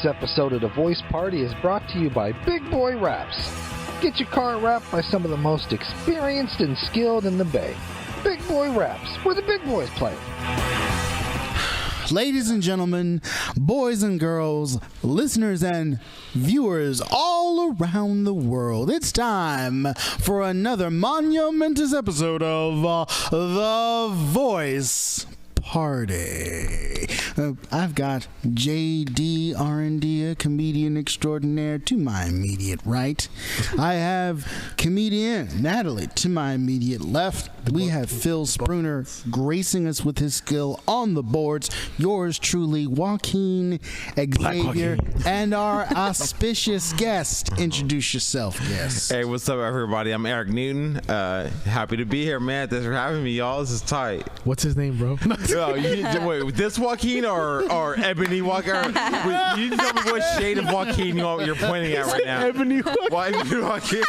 week's episode of The Voice Party is brought to you by Big Boy Wraps. Get your car wrapped by some of the most experienced and skilled in the Bay. Big Boy Wraps, where the big boys play. Ladies and gentlemen, boys and girls, listeners and viewers all around the world, it's time for another monumentous episode of The Voice Party. I've got JD R&D, comedian extraordinaire, to my immediate right. I have comedian Natalie to my immediate left. We have Phil Spruner gracing us with his skill on the boards. Yours truly, Joaquin Xavier, and our auspicious guest. Introduce yourself, guest. Hey, what's up, everybody? I'm Eric Newton. Happy to be here, man. Thanks for having me, y'all. This is tight. What's his name, bro? Wait, this Joaquin or Ebony Joaquin? You tell me what shade of Joaquin you're pointing at right now. Ebony Joaquin. Why Ebony Joaquin?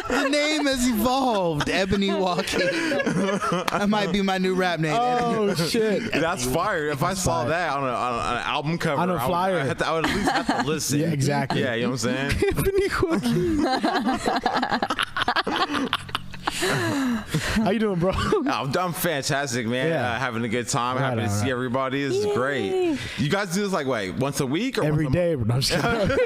The name has evolved. Ebony Joaquin. That might be my new rap name. Oh, shit. That's fire. If I saw that on an album cover, on a flyer, I would at least have to listen. Yeah, exactly. Yeah, you know what I'm saying? Ebony Joaquin. How you doing, bro? I'm fantastic, man. Yeah. Having a good time. Right, Happy to see everybody. This is great. You guys do this like once a week or Every day, bro. No, I'm just kidding.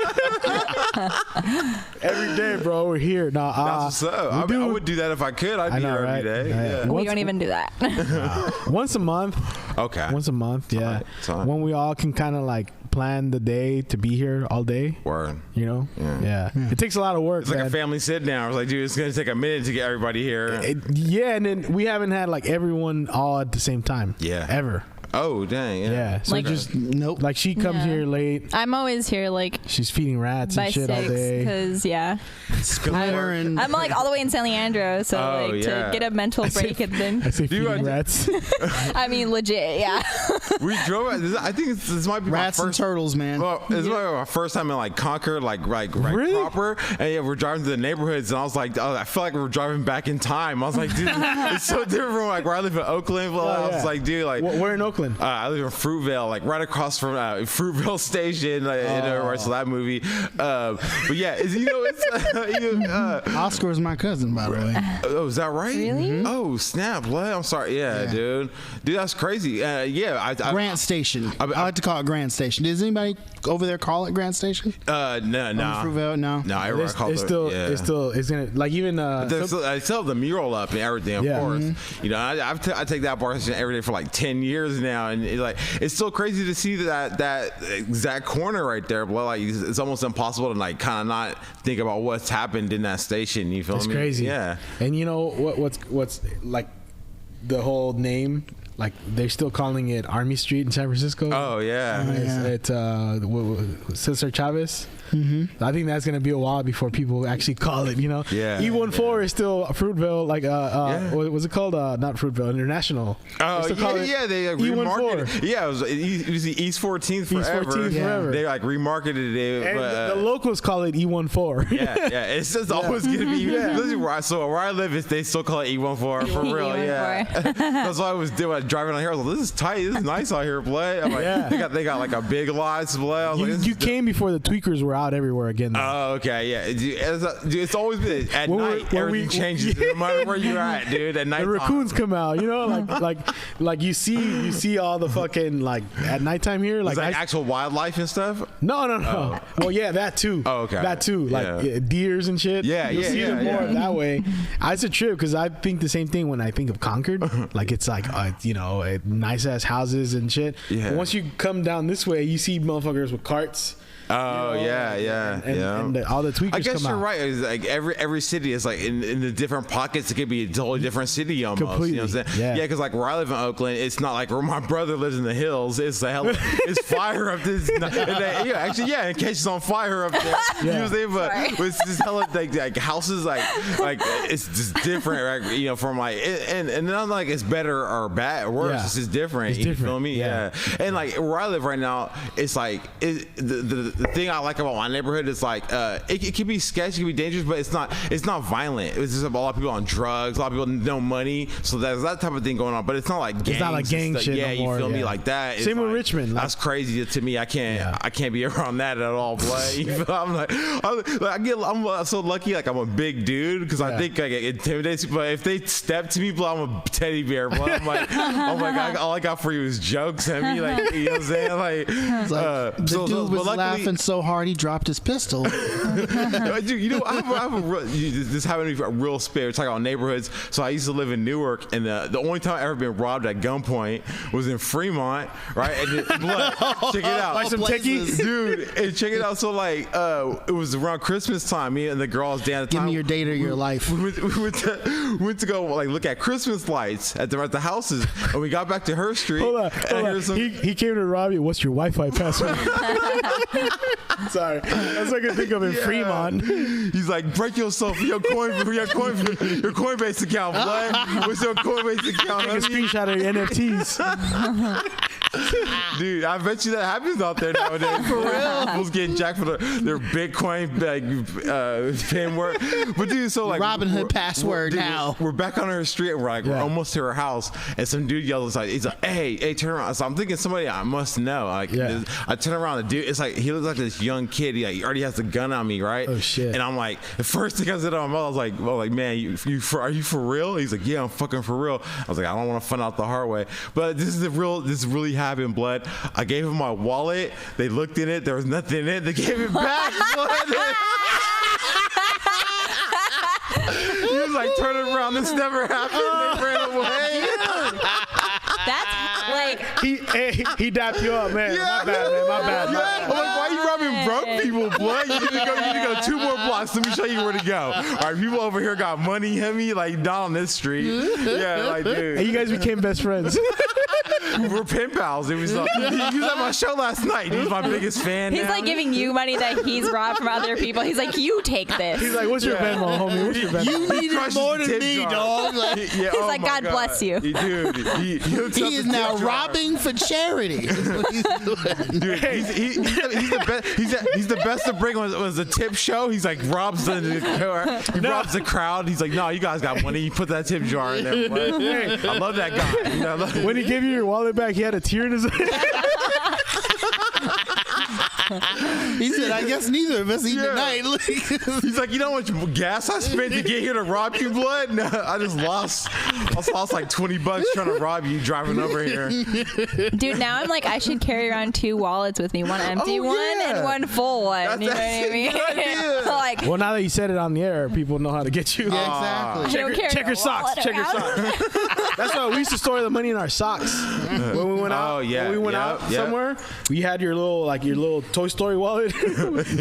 Every day, bro. We're here. No, that's what's up. I would do that if I could. I'd be here every day. Yeah. We don't even do that. Once a month. Okay. Once a month, yeah. Time. When we all can kind of like plan the day to be here all day. Word. You know? Yeah. It takes a lot of work. It's like a family sit down. I was like, dude, it's going to take a minute to get everybody here. Yeah, and then we haven't had like everyone all at the same time. Yeah. Ever. Oh, dang. Yeah. So Like- just, Nope. like she comes here late. I'm always here like She's feeding rats by and shit 6 all day. because Splinter and I'm like all the way in San Leandro, so to get a mental break and I then say feeding rats. I mean legit, yeah. We drove. I think this might be rats my and first. turtles, man. Well, this might be my first time in like Concord, like Really? proper. And yeah, we're driving through the neighborhoods, and I was like, I feel like we're driving back in time. I was like, dude, it's so different from like where I live in Oakland. Well, I was like, dude, like We're in Oakland. I live in Fruitvale, like right across from Fruitvale Station, where I saw that movie. But yeah, Oscar is my cousin, by the way. Oh, is that right? Really? Mm-hmm. Oh, snap! What? I'm sorry. Yeah, dude, that's crazy. Yeah, I Grant Station. I like to call it Grant Station. Does anybody over there call it Grant Station? No. Fruitvale? No. No, everyone calls It's still like even I still have the mural up and everything, of course. Mm-hmm. You know, I take that bar every day for like 10 years now, and it's still crazy to see that exact corner right there. But like, it's almost impossible to like kind of not think about what's happened in that station. You feel me? It's crazy. Yeah. And you know what's like the whole name? Like they're still calling it Army Street in San Francisco. Oh yeah. It's Cesar Chavez. Mm-hmm. I think that's gonna be a while before people actually call it. You know. Yeah. E14 is still Fruitvale. Like what was it called? Not Fruitvale International. Oh They still call it they remarketed. Yeah, it was the East 14th forever. East 14th forever. They like remarketed it. And but, the locals call it E14. yeah, it's just always gonna be. Listen, where I live, they still call it E14 for real. E14. Yeah, that's what I was doing. Driving on here, I was like, "This is tight. This is nice out here, play." I'm like, they got like a big lot to play. I was like, You came before the tweakers were out everywhere again. Though. Oh, okay, yeah. It's always been at night. Everything changes no matter where you're at, dude. At night, the raccoons come out, you know, like you see all the fucking like at nighttime here, like actual wildlife and stuff. No. Oh. Well, yeah, that too. Oh, okay. That too, like deers and shit. Yeah, You'll see them more that way. It's a trip because I think the same thing when I think of Concord. Like it's like nice ass houses and shit. Yeah. But once you come down this way, you see motherfuckers with carts. Oh, you know, and all the tweakers. I guess come you're out. right. It's like every city is like in the different pockets. It could be a totally different city almost. Completely. You know what I'm saying? Yeah, because like where I live in Oakland, it's not like where my brother lives in the hills. It's it's fire up this. And it catches on fire up there. Yeah. You know what I'm saying? But it's just hella like houses like it's just different, right? You know, from like and not like it's better or bad or worse. Yeah. It's just different. It's you different. feel me? Yeah. And like where I live right now, it's like the the thing I like about my neighborhood is like it can be sketchy, it can be dangerous, but it's not violent. It's just a lot of people on drugs, a lot of people no money, so there's that type of thing going on. But it's not like gangs. It's not like gang shit. Yeah, no more, you feel me? Like that. Same with like, Richmond. That's crazy to me. I can't be around that at all, boy. I'm so lucky. Like I'm a big dude because I think like it intimidates you. But if they step to me, bro, I'm a teddy bear. Bro. I'm like, oh my god, all I got for you is jokes at me. Like, you know what I'm saying? Like, the dude was laughing so hard he dropped his pistol. Dude, you know, I have a real, this happened to me a real spare. Talking about neighborhoods. So I used to live in Newark, and the only time I ever been robbed at gunpoint was in Fremont, right? And check it out, like some techies, dude. And check it out. So like, it was around Christmas time. Me and the girls down at the Give time. me your date or your life. We went to go like look at Christmas lights at the houses, and we got back to her street. Hold on. He came to rob you. What's your Wi-Fi password? Sorry, that's what I can think of in Fremont. He's like, break yourself for your Coinbase account, boy. What's your Coinbase account? Take a screenshot of your NFTs. Dude, I bet you that happens out there nowadays. For real, people's getting jacked for their Bitcoin pin work. But dude, so like Robinhood password now. We're back on her street, and we're almost to her house, and some dude yells like, he's like, hey, turn around. So I'm thinking somebody I must know. Like, I turn around, the dude, it's like he looks like this young kid. He already has a gun on me, right? Oh shit! And I'm like, the first thing I said to him, I was like, man, are you for real? He's like, yeah, I'm fucking for real. I was like, I don't want to find out the hard way, but this really happened, blood. I gave him my wallet. They looked in it. There was nothing in it. They gave it back, blood. He was like, turn it around. This never happened. They ran away. That's like he dapped you up, man. My bad. I'm like, why are you robbing broke people, blood? You need to go 2 more blocks. Let me show you where to go. All right, people over here got money, hemi, like down on this street. Yeah, like dude. And you guys became best friends. We're pen pals. It was like, he was at my show last night. He's my biggest fan. he's now. like giving you money that he's robbed from other people. He's like, you take this. He's like, what's your Venmo, homie? What's your Venmo? You need it more than me, dog. He's like, God bless you. Dude, he is now robbing for charity. Dude, he's the best. He's the best to bring when it was a tip show. He's like robs robs the crowd. He's like, no, you guys got money. You put that tip jar in there. Hey, I love that guy. You know, when he gave you your wallet back, he had a tear in his eye. He said, I guess neither of us eat tonight. He's like, you know how much gas I spent to get here to rob you, blood? No, I lost like $20 trying to rob you driving over here. Dude, now I'm like, I should carry around 2 wallets with me, one empty one and one full one. You know what I mean? Like, well, now that you said it on the air, people know how to get you. Yeah, exactly. Check your socks. Check your socks. That's why we used to store the money in our socks when we went out. When we went out somewhere, we had your little Toy Story wallet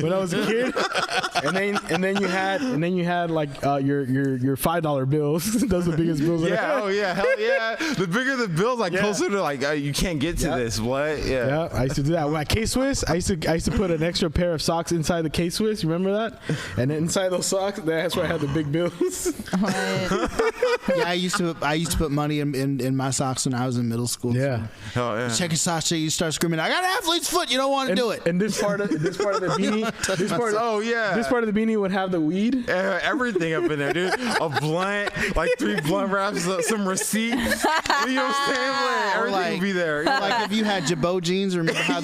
when I was a kid, and then you had like your $5 bills. Those are the biggest bills. Hell yeah. The bigger the bills, like closer to like you can't get to this. What? Yeah. I used to do that. When K-Swiss, I used to put an extra pair of socks inside the K-Swiss. You remember that? And then inside those socks, that's where I had the big bills. I used to put money in my socks when I was in middle school. Yeah. Hell yeah. Check your socks, you start screaming, I got an athlete's foot. You don't want to do it. And this part of the beanie, this part of the beanie would have the weed. Everything up in there, dude. A blunt, like 3 blunt wraps, some receipts. You know what I'm saying? Like, everything would be there. Like if you had Jabot jeans, remember how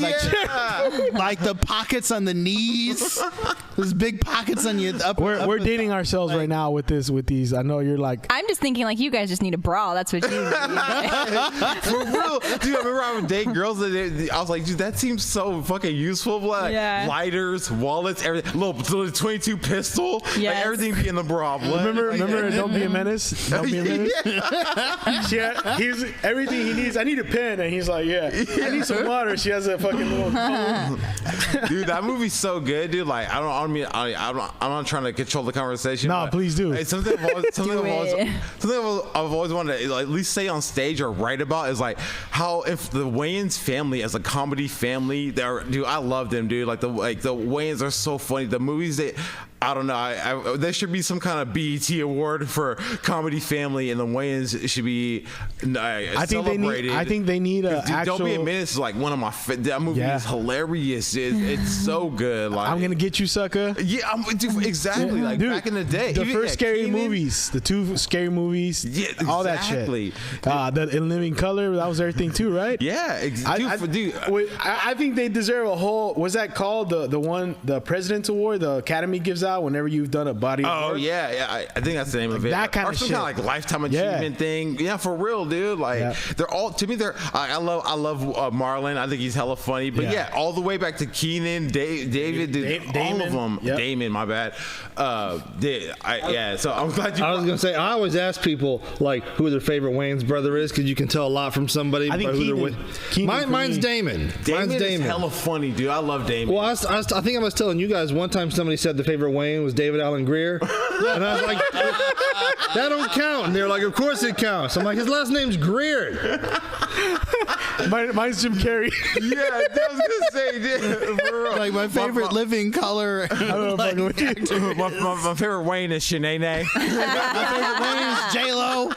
like the pockets on the knees, those big pockets on your upper. We're dating ourselves right now with these. I know you're like. I'm just thinking like you guys just need a bra. That's what you need. For real, dude. I remember I would date girls that I was like, dude, that seems so fucking useful. Like lighters, wallets, everything. Little 22 pistol. Like everything be in the bra. Remember, Don't Be a Menace. Don't Be a Menace. He's everything he needs. I need a pen, and he's like, I need some water. She has a fucking little. Dude, that movie's so good, dude. Like, I'm not trying to control the conversation. No, please do. Hey, something I've always wanted to at least say on stage or write about is like how if the Wayans family as a comedy family, dude, I love them, dude. Like the Wayans are so funny. The movies I don't know. There should be some kind of BET award for Comedy Family, and the Wayans should be celebrated. I think they need a actual. Don't Be a Menace is like one of my. That movie is hilarious. It's so good. Like, I'm Gonna Get You, Sucker. Yeah, exactly. Like back in the day, the first scary movies, the 2 scary movies, all that shit. The In Living Color, that was everything too, right? Yeah, I think they deserve a whole. What's that called? The President's Award the Academy gives out whenever you've done a body. Oh yeah. I think that's the name of it. That kind or of some shit. kind of like lifetime achievement thing. Yeah, for real, dude. Like they're all to me. I love Marlon. I think he's hella funny. But all the way back to Keenan, David, dude, all of them. Yep. Damon, my bad. So I'm glad you. I was gonna say I always ask people like who their favorite Wayans brother is because you can tell a lot from somebody. I think mine's Damon. Mine's Damon is hella funny, dude. I love Damon. Well, I think I was telling you guys one time somebody said the favorite Wayne was David Allen Greer, and I was like, that don't count. And they're like, of course it counts. I'm like, his last name's Greer. Mine's Jim Carrey. Yeah, I was gonna say, dude, like my favorite living color. My favorite Wayne is Shanae. My favorite Wayne is J-Lo.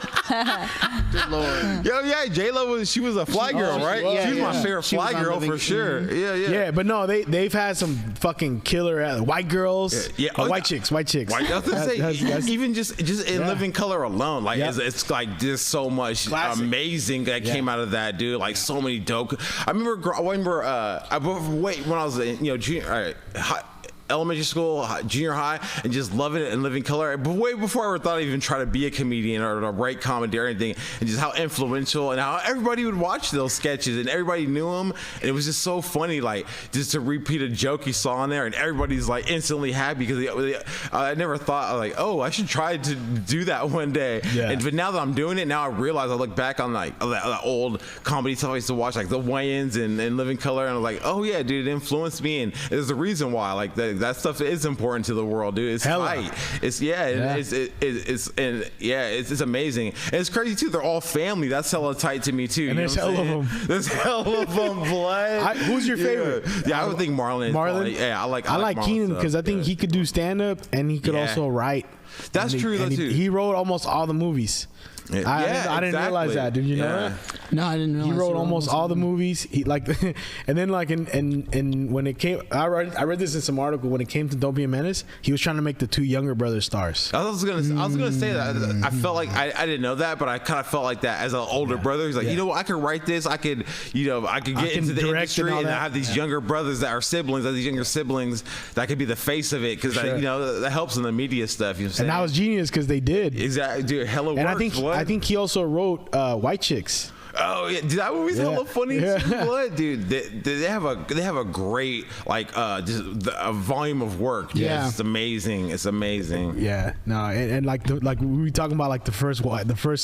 Good Lord. Yo, yeah, J-Lo she was a fly girl, right? She was my favorite fly girl for sure. Mm-hmm. Yeah, but no, they've had some fucking killer white girls. White chicks. I was gonna say, even just in Living Color alone, like it's like just so much amazing that came out of that, dude. Like so many dope. I remember when I was junior. Elementary school, junior high, and just loving it and Living Color. But way before I ever thought I'd even try to be a comedian or to write comedy or anything, and just how influential and how everybody would watch those sketches and everybody knew them. And it was just so funny, like just to repeat a joke you saw in there, and everybody's like instantly happy because I never thought like, oh, I should try to do that one day. Yeah. But now that I'm doing it, now I realize I look back on like that old comedy stuff I used to watch, like the Wayans and Living Color, and I'm like, oh yeah, dude, it influenced me, and there's a reason why. Like that stuff is important to the world, dude. It's tight. It's amazing. And it's crazy too. They're all family. That's hella tight to me too. And there's hell of them. There's hell of them, blood. Who's your favorite? Yeah, I would think Marlon. Yeah, I like Keenan because I think he could do stand up and he could also write. That's true though too. He wrote almost all the movies. I didn't realize that. Did you know that? No, I didn't realize. He wrote almost all the movies. He and then like in when it came, I read this in some article. When it came to Don't Be a Menace, he was trying to make the 2 younger brothers stars. I was gonna say that. I felt like I didn't know that, but I kind of felt like that as an older brother. He's like, you know what, I could write this. I could get into the industry, and I have these younger brothers that are siblings. These younger siblings that could be the face of it because that helps in the media stuff. You know what I'm saying? And that was genius because they did exactly, dude. Hella works. And I think he also wrote White Chicks. Oh yeah, dude, that movie's hella funny. What, dude? They have a great just a volume of work. Dude. Yeah, it's amazing. It's amazing. Yeah, no, and like we were talking about like the first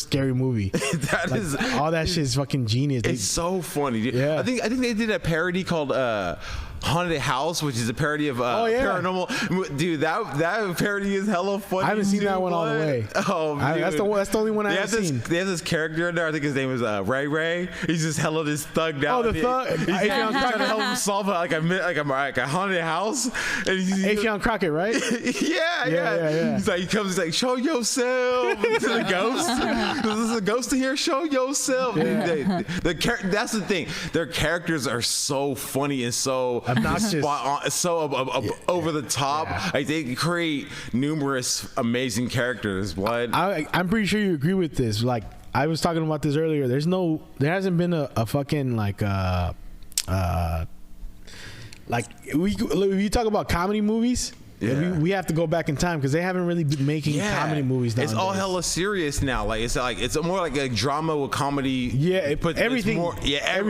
scary movie. All that shit is fucking genius. It's so funny, dude. Yeah, I think they did a parody called Haunted House, which is a parody of paranormal. Dude, that parody is hella funny. I haven't seen that one all the way. Oh, that's the only one I haven't seen. They have this character in there. I think his name is Ray. He's just hella this thugged out. Oh, the thug. He's trying to help him solve like a haunted house. And Affion Crockett, right? Yeah. He comes. He's like, show yourself to the ghost. There's a ghost in here. Show yourself. Yeah. That's the thing. Their characters are so funny and so spot on, so over the top. Yeah. Like they create numerous amazing characters. Blood. I'm pretty sure you agree with this. Like I was talking about this earlier. There hasn't been a fucking we talk about comedy movies. Yeah. We have to go back in time because they haven't really been making comedy movies nowadays. It's all hella serious now. It's more like a drama with comedy. Yeah, everything. Everything.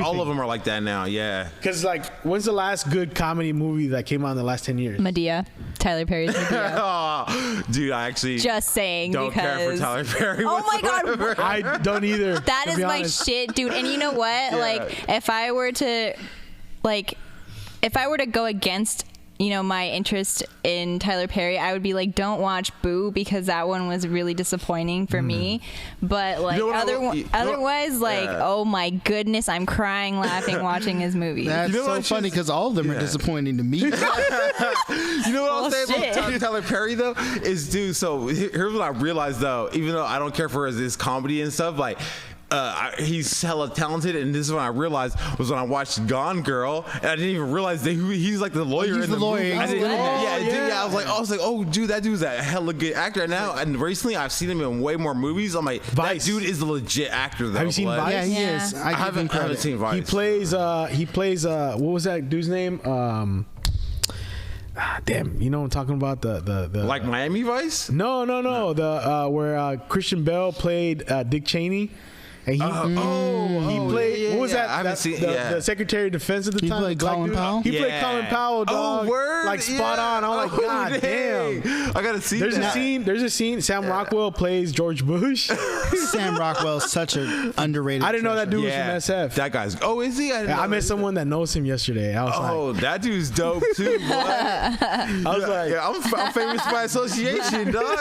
All of them are like that now. Yeah. Because when's the last good comedy movie that came out in the last 10 years? Medea. Tyler Perry's Medea. Oh, dude, I actually just saying don't care for Tyler Perry. Oh my god, I don't either. That is my shit, dude. And you know what? Yeah. Like, if I were to go against my interest in Tyler Perry, I would be like, don't watch Boo because that one was really disappointing for me. But otherwise, oh my goodness, I'm crying, laughing, watching his movies. That's so funny because all of them are disappointing to me. You know what I'll say about Tyler Perry though is, dude. So here's what I realized though. Even though I don't care for his comedy and stuff, like. He's hella talented, and this is when I realized was when I watched Gone Girl, and I didn't even realize that he's like the lawyer in the movie. I was like, oh, dude, that dude's a hella good actor. And recently I've seen him in way more movies. I'm like, Vice. That dude is a legit actor. Though. Have you seen Vice? Yeah, he is. I haven't seen Vice. He plays. What was that dude's name? Damn, you know what I'm talking about? The like Miami Vice? No. The where Christian Bale played Dick Cheney. And he played. What was that? I haven't seen the Secretary of Defense at the time. Played Colin Powell. He played Colin Powell. Dog. Oh, word! Like spot on. I'm like, God damn! I gotta see There's that. There's a scene. Sam Rockwell plays George Bush. Sam Rockwell's such an underrated. I didn't know that dude was from SF. That guy's. Oh, is he? I met someone that knows him yesterday. I was like, that dude's dope too. Boy. I was like, I'm famous by association, dog.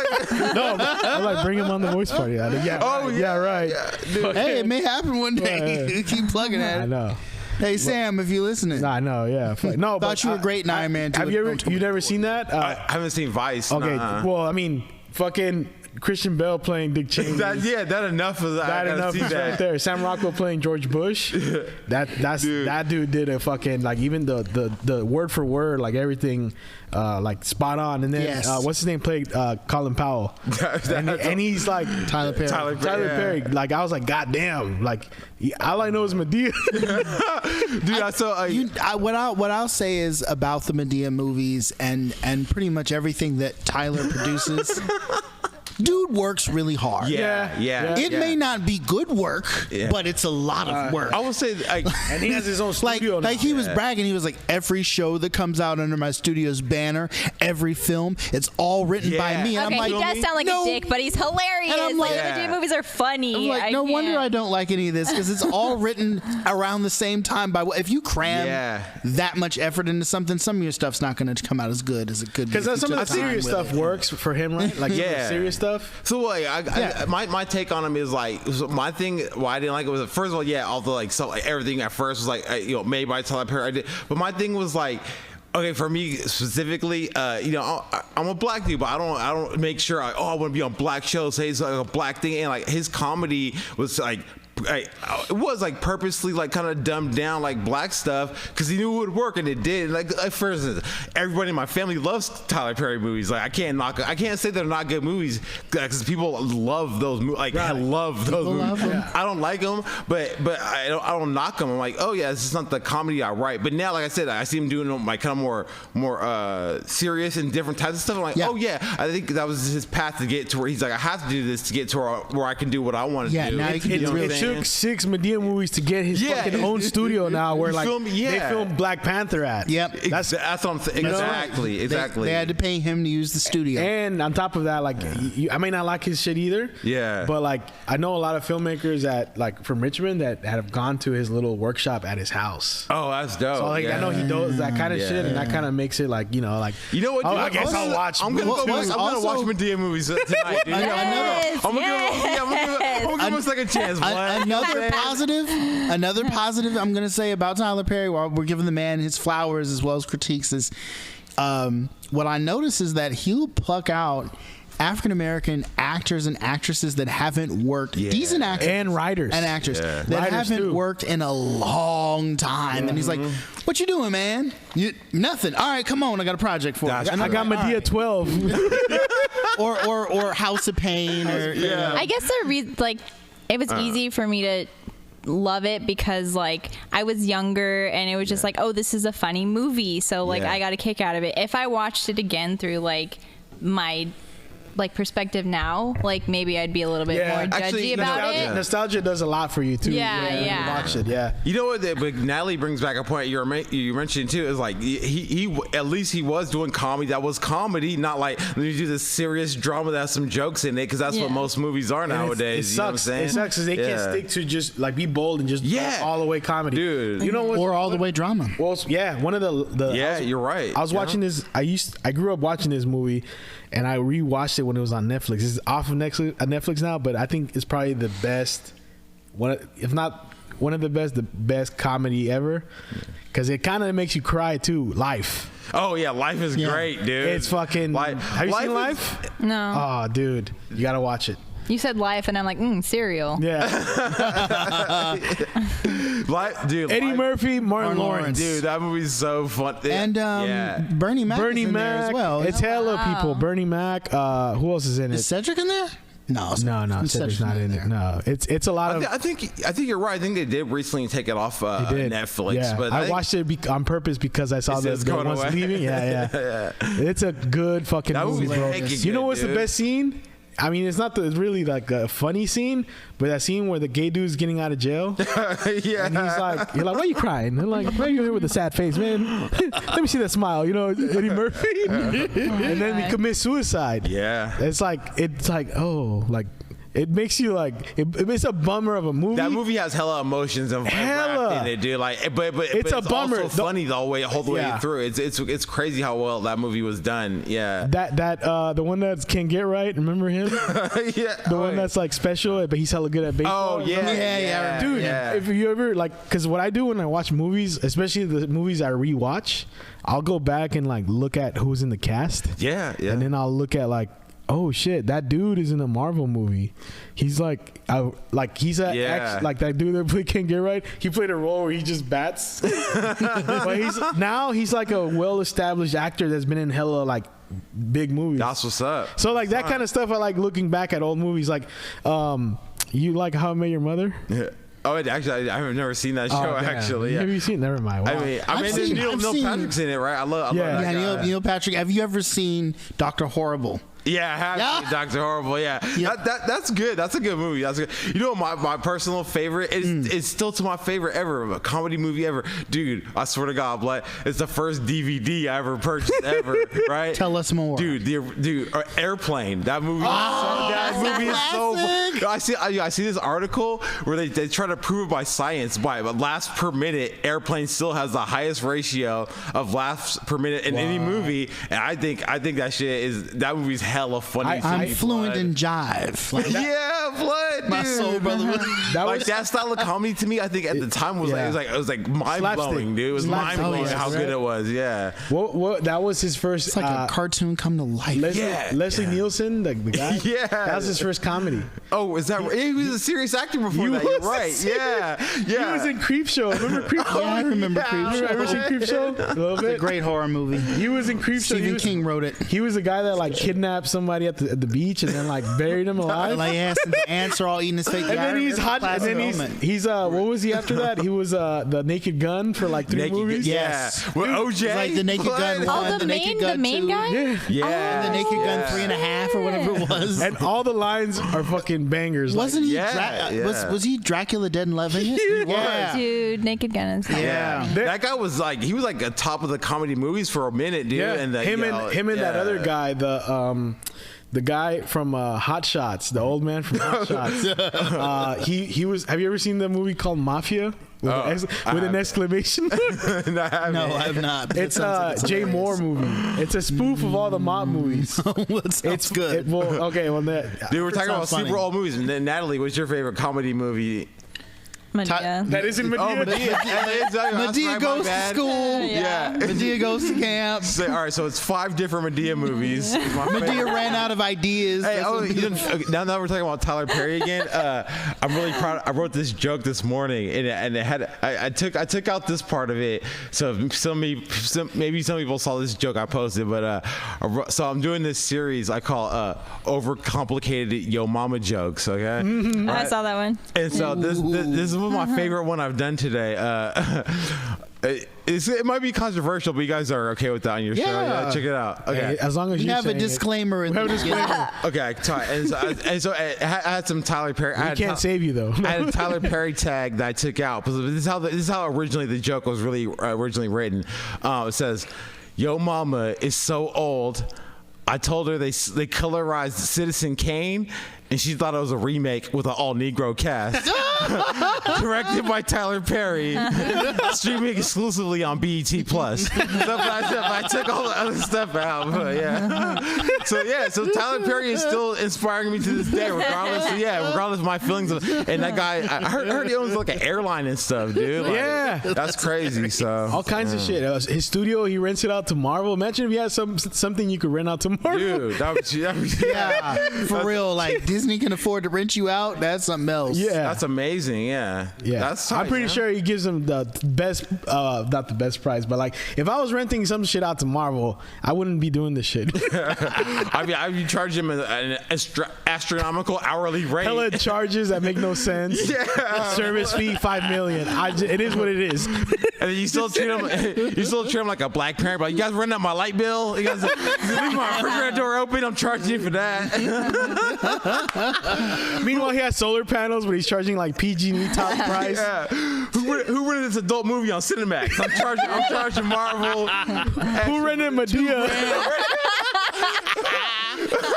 No, I'm like, bring him on the voice party. Yeah, right. Dude. Hey, it may happen one day. Keep plugging at it. I know. Hey Sam, if you're listening. I know. Yeah. No, thought you were great in Iron Man 2. Have you never seen that? I haven't seen Vice. Okay. Nah. Well, I mean, fucking Christian Bale playing Dick Cheney. that enough of that. That enough is right there. Sam Rockwell playing George Bush. That dude did a fucking, like, even the word for word, like everything, like spot on. And then what's his name played Colin Powell, and he's like Tyler Perry. Tyler Perry. Like, I was like, God damn. Like, all I know is Madea. Dude, I saw what I'll say is about the Madea movies and pretty much everything that Tyler produces. Dude works really hard. Yeah. It may not be good work, but it's a lot of work. I would say, and he has his own studio now. Like he was bragging. He was like, every show that comes out under my studio's banner, every film, it's all written by me. And Okay, I'm like, he does sound like a dick, but he's hilarious. And I'm like, the Madea movies are funny. I'm like, no wonder I don't like any of this, because it's all written around the same time. If you cram that much effort into something, some of your stuff's not going to come out as good as it could be. Because some of the serious stuff works for him, right? Like serious stuff. So like, my take on him is like, my thing why I didn't like it was, first of all, although like everything at first was like made by Tyler Perry, but my thing was like, okay, for me specifically, I'm a black dude, but I don't make sure I want to be on black shows, say it's like a black thing, and like his comedy was like, it was like purposely like kind of dumbed down like black stuff because he knew it would work, and it did. Like for instance, everybody in my family loves Tyler Perry movies. Like I can't say they're not good movies because people love those movies. Like I love those movies. Love them. I don't like them, but I don't knock them. I'm like, oh yeah, this is not the comedy I write. But now, like I said, I see him doing like kind of more serious and different types of stuff. I'm like, oh yeah, I think that was his path to get to where he's like, I have to do this to get to where I can do what I want to do. Now you can do it took 6 Madea movies to get his fucking own studio now, where like they filmed Black Panther at. Yep, that's what I'm saying. Exactly. They had to pay him to use the studio. And on top of that, like I may not like his shit either. Yeah. But like I know a lot of filmmakers from Richmond that have gone to his little workshop at his house. Oh, that's dope. So like I know he does that kind of shit, and that kind of makes it like you know what? I guess I'll watch. I'm gonna watch Madea movies tonight. Dude. I'm gonna give him a second chance. Another positive I'm going to say about Tyler Perry, while we're giving the man his flowers as well as critiques, is what I notice is that he'll pluck out African-American actors and actresses that haven't worked, decent actors and writers and actors that haven't worked in a long time. And he's like, what you doing, man? Nothing. All right, come on, I got a project for you. I got Madea 12. or House of Pain. I guess it was easy for me to love it because like I was younger and it was just like, oh, this is a funny movie, so like I got a kick out of it. If I watched it again through like my like perspective now, like maybe I'd be a little bit more judgy about it. Nostalgia does a lot for you too. Yeah. Watch it. You know what? But Natalie brings back a point you mentioned too. Is like he at least he was doing comedy. That was comedy, not like let me do this serious drama that has some jokes in it, because that's what most movies are nowadays. It sucks. You know what I'm saying? It sucks because they can't stick to just like be bold and just all the way comedy, dude. You know what? Or all the way drama. Well, one of the you're right. I was watching this. I grew up watching this movie, and I rewatched it when it was on Netflix. It's off of Netflix now, but I think it's probably the best one, if not one of the best comedy ever, because it kind of makes you cry too. Life. Oh yeah, Life is great, dude. It's fucking. Have you seen Life? No. Oh, dude, you gotta watch it. You said Life, and I'm like, cereal. Yeah. Eddie Murphy, Martin Lawrence. Dude, that movie's so fun. And Bernie Mac is in there as well. It's hella people. Bernie Mac. Who else is in it? Is Cedric in there? No, Cedric's not in there. No, it's a lot of. I think you're right. I think they did recently take it off Netflix. Yeah. But I watched it on purpose because I saw the ones leaving. Yeah. It's a good fucking movie, bro. You know what's the best scene? I mean, it's not really like a funny scene, but that scene where the gay dude's getting out of jail. Yeah. And you're like, why are you crying? And like, why are you here with a sad face, man? Let me see that smile. You know, Eddie Murphy. And then he commits suicide. Yeah. It's like, oh, like. It makes you like it's a bummer of a movie. That movie has hella emotions and wrapped in it, dude. Like, but it's a bummer. Also funny the whole way through. It's crazy how well that movie was done. Yeah. That the one that can't get right. Remember him? Yeah. The one that's like special, but he's hella good at baseball. Oh yeah. Dude, if you ever because what I do when I watch movies, especially the movies I rewatch, I'll go back and like look at who's in the cast. Yeah. And then I'll look at like, oh shit, that dude is in a Marvel movie. He's like he's like that dude that played Can't Get Right. He played a role where he just bats. But he's like a well-established actor that's been in hella like big movies. That's what's up. So like that kind of stuff I like looking back at old movies. Like you like How I Met Your Mother? Yeah. Oh, actually, I've never seen that show. Actually, have you seen? Never mind. Wow. I mean, Neil Patrick's in it, right? I love that guy. Neil Patrick. Have you ever seen Dr. Horrible? Yeah, I have seen Dr. Horrible. Yeah, that's good. That's a good movie. That's good. You know, my personal favorite is still to my favorite ever, a comedy movie ever, dude. I swear to God, like it's the first DVD I ever purchased ever. Right? Tell us more, dude. Airplane. That movie. That movie is so. I see this article where they try to prove it by science. But laughs per minute, Airplane still has the highest ratio of laughs per minute in any movie, and I think that movie's hella funny. I'm fluent in jive. Like blood, dude. My soul brother. That style of comedy to me, I think at the time was it was like mind blowing, dude. It was mind blowing how good it was. Yeah. What that was his first. It's like a cartoon come to life. Leslie Nielsen, the guy. Yeah. That was his first comedy. Oh, is that? He was a serious actor before that. You're right. Yeah. He was in Creepshow. Remember Creepshow? Yeah, I remember Creepshow. Ever seen Creepshow? A little bit. It's a great horror movie. He was in Creepshow. Stephen King wrote it. He was the guy that like kidnapped somebody at the beach and then like buried him alive. Like and the ants are all eating his fake. And then he's hot. And then he's what was he after that? He was the Naked Gun for like 3 movies. Yes. With OJ. Like the Naked Gun 1, the Naked Gun 2. the main guy. Yeah. And the Naked Gun 3.5 or whatever it was. And all the lines are fucking bangers. Wasn't he? Was he Dracula Dead and Loving It? Yeah. Dude, Naked Gun is. Yeah. That guy was like he was like a top of the comedy movies for a minute, dude. Yeah. And him and that other guy, the guy from Hot Shots, the old man from Hot Shots. He was. Have you ever seen the movie called Mafia? With an exclamation? No, I have not. It's a Jay Moore movie. It's a spoof of all the mob movies. It's good. Dude, we're talking about super old movies. And then Natalie, what's your favorite comedy movie? Medea. That isn't Medea. Oh, Medea. Medea goes to school. Yeah. Medea goes to camp. So, all right, so it's 5 different Medea movies. Medea ran out of ideas. Hey, now that we're talking about Tyler Perry again, I'm really proud. I wrote this joke this morning, and it had I took out this part of it. So maybe some people saw this joke I posted, but so I'm doing this series I call overcomplicated Yo Mama jokes. Okay, Mm-hmm. Right? I saw that one. And so this is my favorite one I've done today. It might be controversial, but you guys are okay with that on your show. Yeah, check it out. Okay, hey, as long as you have a disclaimer. Okay, and so I had some Tyler Perry. I can't save you though. I had a Tyler Perry tag that I took out because this is how originally the joke was really originally written. It says, "Yo, mama is so old. I told her they colorized Citizen Kane, and she thought it was a remake with an all-Negro cast." Directed by Tyler Perry. Streaming exclusively on BET Plus. I took all the other stuff out, but yeah. So Tyler Perry is still inspiring me to this day, regardless of my feelings. And that guy, I heard he owns like an airline and stuff, dude. Like, yeah, that's crazy. So all kinds of shit. His studio, he rents it out to Marvel. Imagine if he had something you could rent out to Marvel. Dude, that would for real. Like Disney can afford to rent you out. That's something else. Yeah, that's amazing. Yeah. That's tight, I'm pretty sure he gives them the best, not the best price, but like if I was renting some shit out to Marvel, I wouldn't be doing this shit. I'd be charging him an astronomical hourly rate. Hella charges that make no sense. Yeah. Service fee $5 million. It is what it is. And then you still treat him like a black parent. But you guys run up my light bill. You guys leave my refrigerator door open. I'm charging you for that. Meanwhile, he has solar panels, but he's charging like PG&E top price. Yeah. Who rented this adult movie on Cinemax? I'm charging Marvel. Who rented Medea?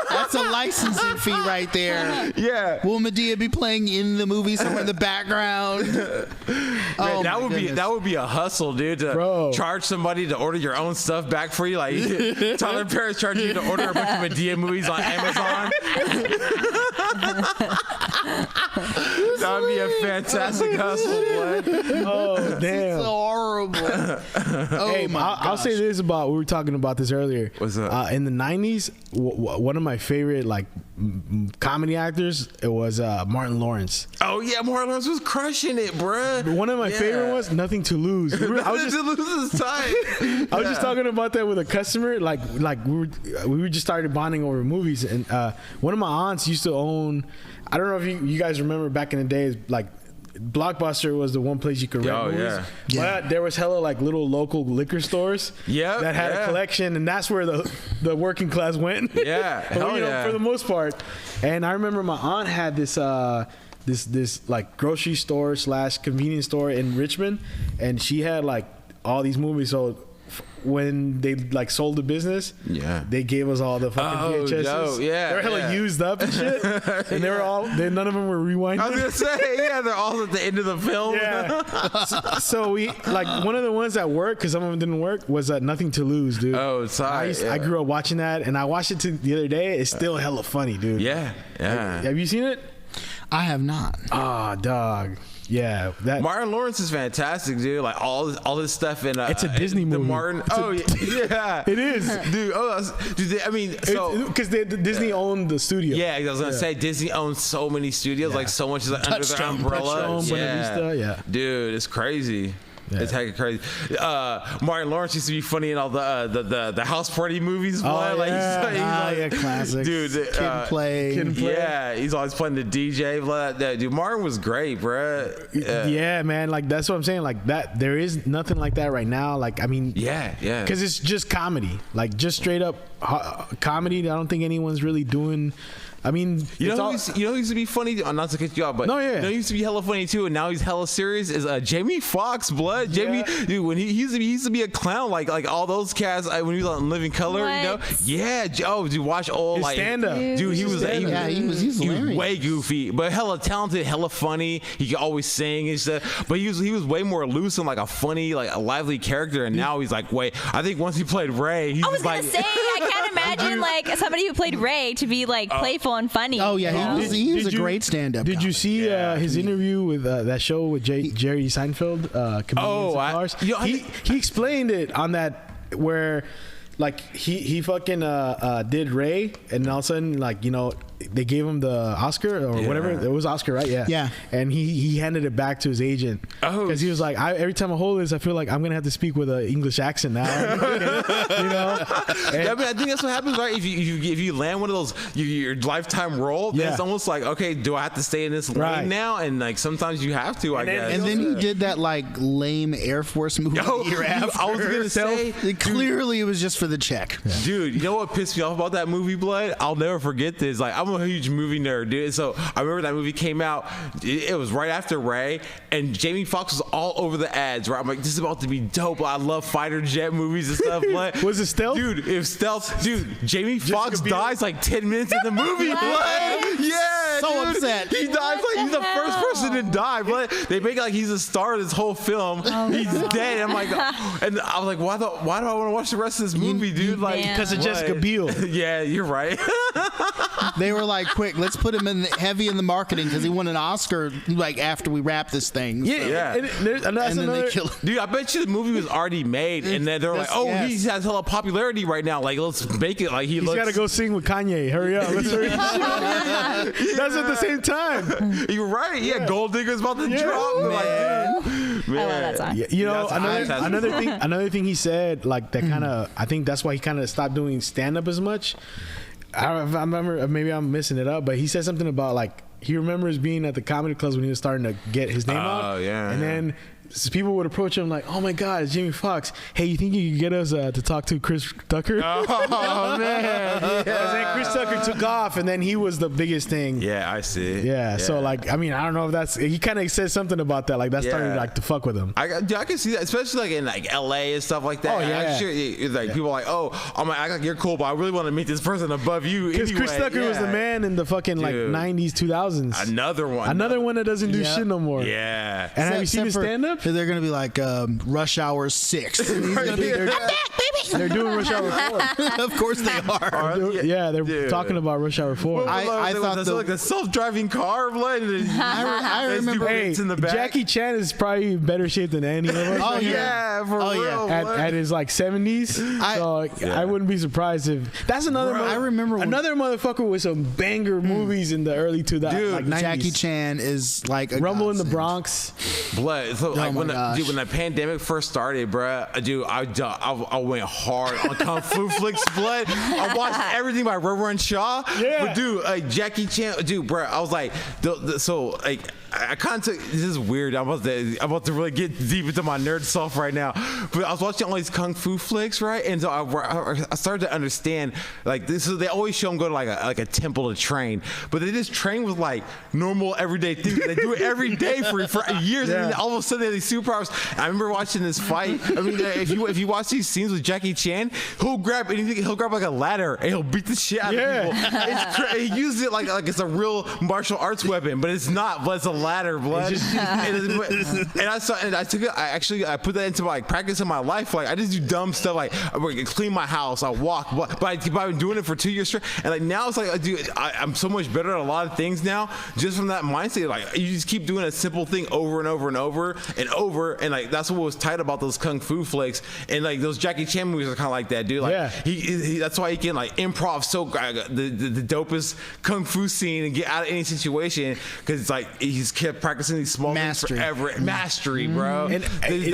That's a licensing fee right there. Yeah. Will Medea be playing in the movie somewhere in the background? Man, that would be a hustle, dude. To charge somebody to order your own stuff back for you. Like Tyler Perry's charging you to order a bunch of Medea movies on Amazon. That would be a fantastic hustle, blood. Oh damn! So horrible. Hey, I'll say this about, we were talking about this earlier. What's up? In the 90s, one of my favorite like comedy actors, it was Martin Lawrence. Oh yeah, Martin Lawrence was crushing it, bruh. One of my favorite was Nothing to Lose. I was just talking about that with a customer. Like we just started bonding over movies, and one of my aunts used to own. I don't know if you guys remember back in the days, like Blockbuster was the one place you could rent movies. Yeah. But there was hella like little local liquor stores that had a collection, and that's where the working class went. Yeah, for the most part. And I remember my aunt had this like grocery store / convenience store in Richmond, and she had like all these movies. So when they like sold the business, they gave us all the fucking VHSs. Dope. Yeah, they were hella used up and shit, and they were all. None of them were rewinded. I was gonna say, they're all at the end of the film. Yeah. So we like one of the ones that worked, because some of them didn't work, was Nothing to Lose, dude. Oh, sorry. I grew up watching that, and I watched it the other day. It's still hella funny, dude. Yeah. Have you seen it? I have not. Ah, dog. Yeah, that Martin Lawrence is fantastic, dude. Like all this stuff in it's a Disney movie. Yeah, it is, dude. I mean, so because Disney owned the studio. Yeah, I was gonna say Disney owns so many studios. Like so much is like under their umbrella. Yeah, dude, it's crazy. Yeah. It's heckin' crazy. Martin Lawrence used to be funny in all the house party movies. Classic. Dude, Kid and Play. Yeah, he's always playing the DJ. Dude, Martin was great, bro. Yeah, man. Like that's what I'm saying. Like that, there is nothing like that right now. Like I mean, yeah. Because it's just comedy, like just straight up comedy. I don't think anyone's really doing. I mean, who used to be funny? Not to cut you off, but he used to be hella funny too, and now he's hella serious. Is Jamie Foxx, blood? Jamie, dude, when he used to be a clown, like all those cats when he was on Living Color, what? you know? Yeah, dude, watch all like stand up, dude. He was way goofy, but hella talented, hella funny. He could always sing and stuff, but he was way more loose and like a funny, like a lively character. And now he's like, I think once he played Ray, I was gonna say, I can't imagine like somebody who played Ray to be like playful and funny. Oh yeah, he was a great stand-up. Did you see his interview with that show with Jerry Seinfeld? He explained it on that where like he fucking did Ray, and all of a sudden like they gave him the Oscar or whatever. It was Oscar, right? Yeah. And he handed it back to his agent because he was like, every time I hold this, I feel like I'm gonna have to speak with an English accent now. Yeah, but I think that's what happens, right? If you land one of those your lifetime role, then it's almost like, okay, do I have to stay in this lane now? And like sometimes you have to, I guess. And then he did that like lame Air Force movie the year after. I was gonna say, clearly it was just for the check. Yeah. Dude, you know what pissed me off about that movie, blood? I'll never forget this. Like, I'm a huge movie nerd, dude. So I remember that movie came out. It was right after Ray, and Jamie Foxx was all over the ads. Right, I'm like, this is about to be dope. I love fighter jet movies and stuff. Blood. Was it stealth? Dude, it was stealth. Dude, Jamie Foxx dies like 10 minutes in the movie. Blood. Yeah. so upset. He dies like he's the first person to die, but they make it like he's a star of this whole film. He's dead. I'm like, and I was like, why do I want to watch the rest of this movie, dude? Like, because of Jessica Biel. Yeah, you're right. They were like, quick, let's put him in heavy in the marketing because he won an Oscar like after we wrap this thing. Yeah. And then they kill him. Dude, I bet you the movie was already made, and then they're like, "Oh, he has hella popularity right now. Like, let's make it like he's got to go sing with Kanye. Hurry up! Let's hurry up. That's at the same time. You're right. Yeah, Gold Digger's about to drop. Man. I love that song. You know, another thing he said, like that kind of. I think that's why he kind of stopped doing stand up as much. I remember, maybe I'm missing it up, but he said something about like he remembers being at the comedy clubs when he was starting to get his name out. Oh yeah. And then people would approach him like, "Oh my God, it's Jamie Foxx. Hey, you think you could get us to talk to Chris Tucker?" Oh man. And then Chris Tucker took off, and then he was the biggest thing. Yeah, I see. Yeah. So like, I mean, I don't know if that's. He kind of said something about that. Like that started like to fuck with him. I can see that, especially like in like LA and stuff like that. Oh yeah. I'm sure like people are like, "Oh, I'm gonna act like you're cool, but I really want to meet this person above you." Because anyway. Chris Tucker was the man in the fucking like 90s, 2000s. Another one that doesn't do shit no more. Yeah. And have you seen his stand up? They're gonna be like Rush Hour 6. They're doing Rush Hour 4. Of course they are. They're talking about Rush Hour 4. I thought like a self-driving car. I remember. In the back. Jackie Chan is probably in better shape than any of us. Oh yeah, for real. At his like 70s. I wouldn't be surprised if that's another. I remember another motherfucker with some banger movies in the early 2000s. Dude, like 90s. Jackie Chan is like a Rumble in the godsend. Bronx. Blood. So like when the pandemic first started, bruh, dude, I went hard on Kung Fu flicks. Blood. I watched everything by Reverend Shaw. Yeah. But dude, like Jackie Chan, dude, bruh, I was like, so like. I kind of took, this is weird. I'm about to really get deep into my nerd self right now. But I was watching all these kung fu flicks, right? And so I started to understand, like, this. So they always show them go to like a temple to train, but they just train with like normal everyday things. They do it every day for years, and then all of a sudden they have these superpowers. I remember watching this fight. I mean, if you watch these scenes with Jackie Chan, he'll grab anything. He'll grab like a ladder and he'll beat the shit out of people. He uses it like it's a real martial arts weapon, but it's not. But it's a ladder, blood. And I took it. I put that into my practice in my life. Like I just do dumb stuff. Like I clean my house, I walk. But I've been doing it for 2 years straight. And like now it's like, dude, I'm so much better at a lot of things now, just from that mindset. Like you just keep doing a simple thing over and over and over and over. And like that's what was tight about those kung fu flicks. And like those Jackie Chan movies are kind of like that, dude. Like he that's why he can like improv so the dopest kung fu scene and get out of any situation, because it's like he's kept practicing these small things forever. Mastery, bro. And dude,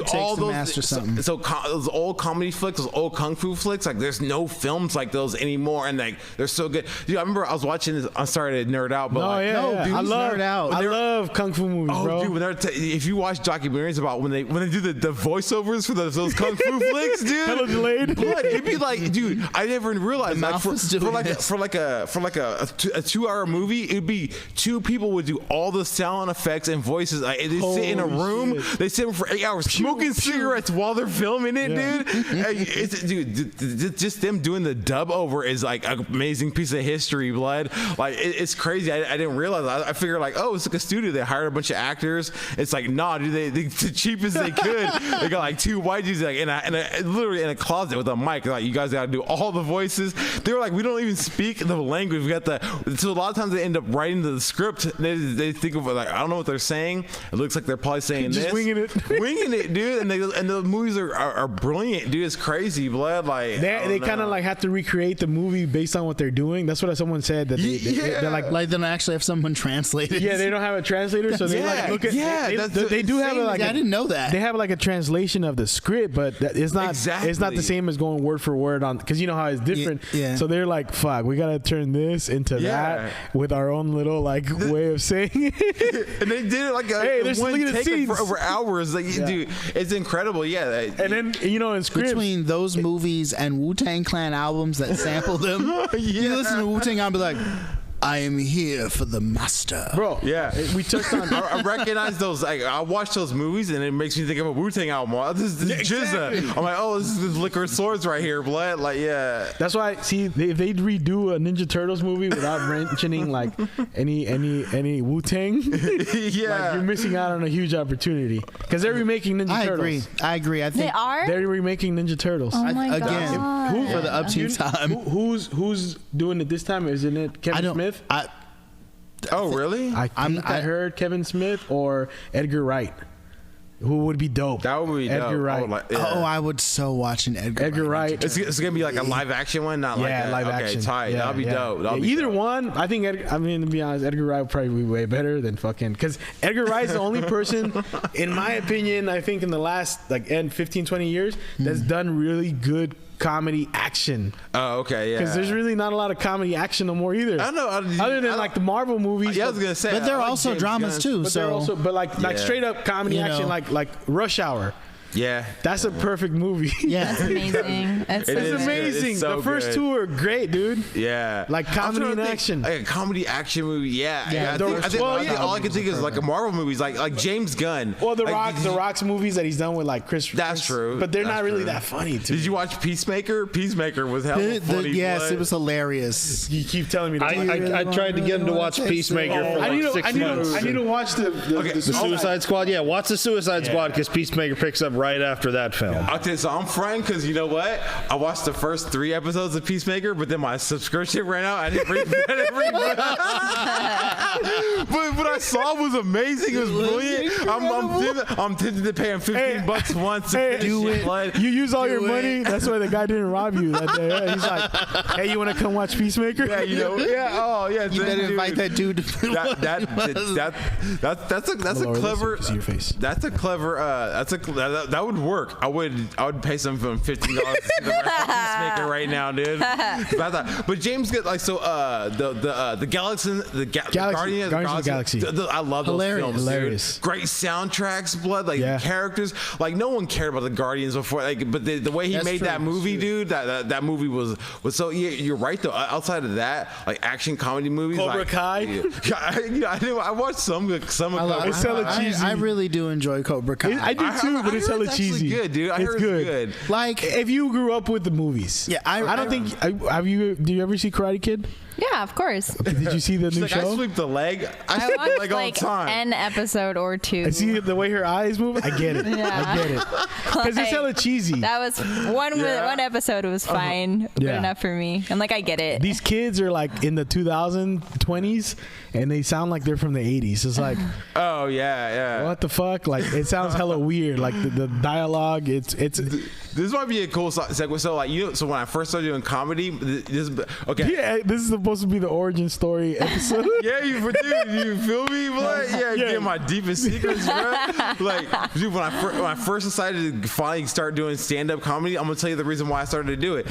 all those so those old comedy flicks, those old kung fu flicks, like there's no films like those anymore, and like they're so good. Dude, I remember I was watching this. I'm sorry to nerd out, but dude, I love kung fu movies, bro. Dude, if you watch documentaries about when they do the voiceovers for those kung fu flicks, dude, hella delayed. Blood, it'd be like, dude, I never realized like for like a 2-hour movie, it'd be two people would do all the sound effects and voices. Like, they sit in a room, they sit for 8 hours smoking cigarettes while they're filming it, dude. Just them doing the dub over is like an amazing piece of history, blood. Like it's crazy. I didn't realize. I figured like, oh, it's like a studio. They hired a bunch of actors. It's like, nah, dude, they the cheapest they could. They got like two white dudes like literally in a closet with a mic. Like, you guys got to do all the voices. They were like, we don't even speak the language. We got so a lot of times they end up writing the script. They think of like, I don't know what they're saying. It looks like they're probably saying just this. winging it, dude. And the movies are brilliant, dude. It's crazy, blood. Like they kind of like have to recreate the movie based on what they're doing. That's what someone said, that they're like they don't actually have someone translate it. Yeah, they don't have a translator, so they like look at they do have I didn't know that. They have like a translation of the script, but it's not it's not the same as going word for word on, because you know how it's different. Yeah. So they're like, fuck, we gotta turn this into that with our own little like way of saying it. And they did it like one take for over hours. Like, dude, it's incredible. Yeah. And then, you know, in scripts, between those movies and Wu-Tang Clan albums that sample them, you listen to Wu-Tang and be like, I am here for the master. Bro, Yeah, we touched on. I recognize those. Like, I watch those movies, and it makes me think of a Wu-Tang album. This is Exactly. Jizza. I'm like, oh, this is Liquor Swords right here, blood. Like, yeah. That's why, see, if they'd redo a Ninja Turtles movie without mentioning like any Wu-Tang, Yeah. like, you're missing out on a huge opportunity. Because they're remaking Ninja Turtles. I agree. I think They are? They're remaking Ninja Turtles. Oh my God. Who for the upkeep time. Who's doing it this time? Isn't it Kevin Smith? Oh, really? I heard Kevin Smith or Edgar Wright. Who would be dope? That would be Edgar dope. Wright. Oh, I would so watch an Edgar Wright. It's gonna be like a live action one, not like a live action. Okay, tight. Yeah, That'll be dope. That'll be either dope. one. I think. To be honest, Edgar Wright would probably be way better than fucking. Because Edgar Wright's the only person, in my opinion, I think in the last 15, 20 years, that's done really good comedy action. Oh, okay, yeah. Because there's really not a lot of comedy action no more either. I don't know. Other than like the Marvel movies. Yeah, I was gonna say. But there are I like also James dramas Gunn. too. But So they're also, like straight up comedy You action, know. like Rush Hour. Yeah. That's a perfect movie. yeah. That's amazing. That's so It is It's good. amazing. It's so The first good. two are great, dude. Yeah. Like I'm comedy trying to and think, action. Like a comedy action movie. Yeah. Yeah, I think well, yeah. all I can think is like a Marvel movies, like James Gunn. Well, the Like, Rock's movies that he's done with like Chris. That's true. But they're That's not really true. that funny. Did you watch Peacemaker? Peacemaker was hella funny. Yes, blood. it was hilarious. You keep telling me. To I tried to get him to watch Peacemaker for I like need to. 6 I need months. to. I need to watch the The Suicide Squad? Yeah, watch the Suicide Squad because Peacemaker picks up right after that film. Okay, so I'm fronting because you know what? I watched the first 3 episodes of Peacemaker, but then my subscription ran out. I didn't bring but what I saw was amazing. It was brilliant. I'm tempted to pay him $15 once. To do it. You use all your money. That's why the guy didn't rob you that day. He's like, "Hey, you want to come watch Peacemaker?" Yeah, you know. Yeah. Oh, yeah. You better invite that dude to That's a clever. That's a clever. That would work. I would pay some $15 to see the rest of Peacemaker right now, dude. But James got like so the Guardian of the Galaxy. I love those films. Hilarious. Dude. Great soundtracks, blood. Like characters. Like no one cared about the Guardians before. Like, but the way he made that movie, dude. That movie was so. Yeah, you're right though. Outside of that, like action comedy movies, Cobra Kai. I watched some of Cobra It's hella Kai. cheesy. I really do enjoy Cobra Kai. I do too, but it's heard hella it's actually cheesy. good, dude. I heard it's good. Like If you grew up with the movies, Yeah, I don't think. Have you? Do you ever see Karate Kid? Yeah, of course. Did you see the new Like, I show? sweep the leg. I I sweep the watched leg all the like time. an episode or two. I see the way her eyes move. I get it. Yeah. I get it. Because it's hella cheesy. That was one episode was fine, good Yeah. enough for me. I'm like, I get it. These kids are like in the 2020s, and they sound like they're from the 80s. It's like, Oh yeah. what the fuck? Like, it sounds hella weird. Like the dialogue, it's. This might be a cool segue. So like so when I first started doing comedy, okay. Yeah, this is supposed to be the origin story episode. Yeah, you feel me? Like, yeah, get my deepest secrets, bro. Like, dude, when I first decided to finally start doing stand-up comedy, I'm gonna tell you the reason why I started to do it.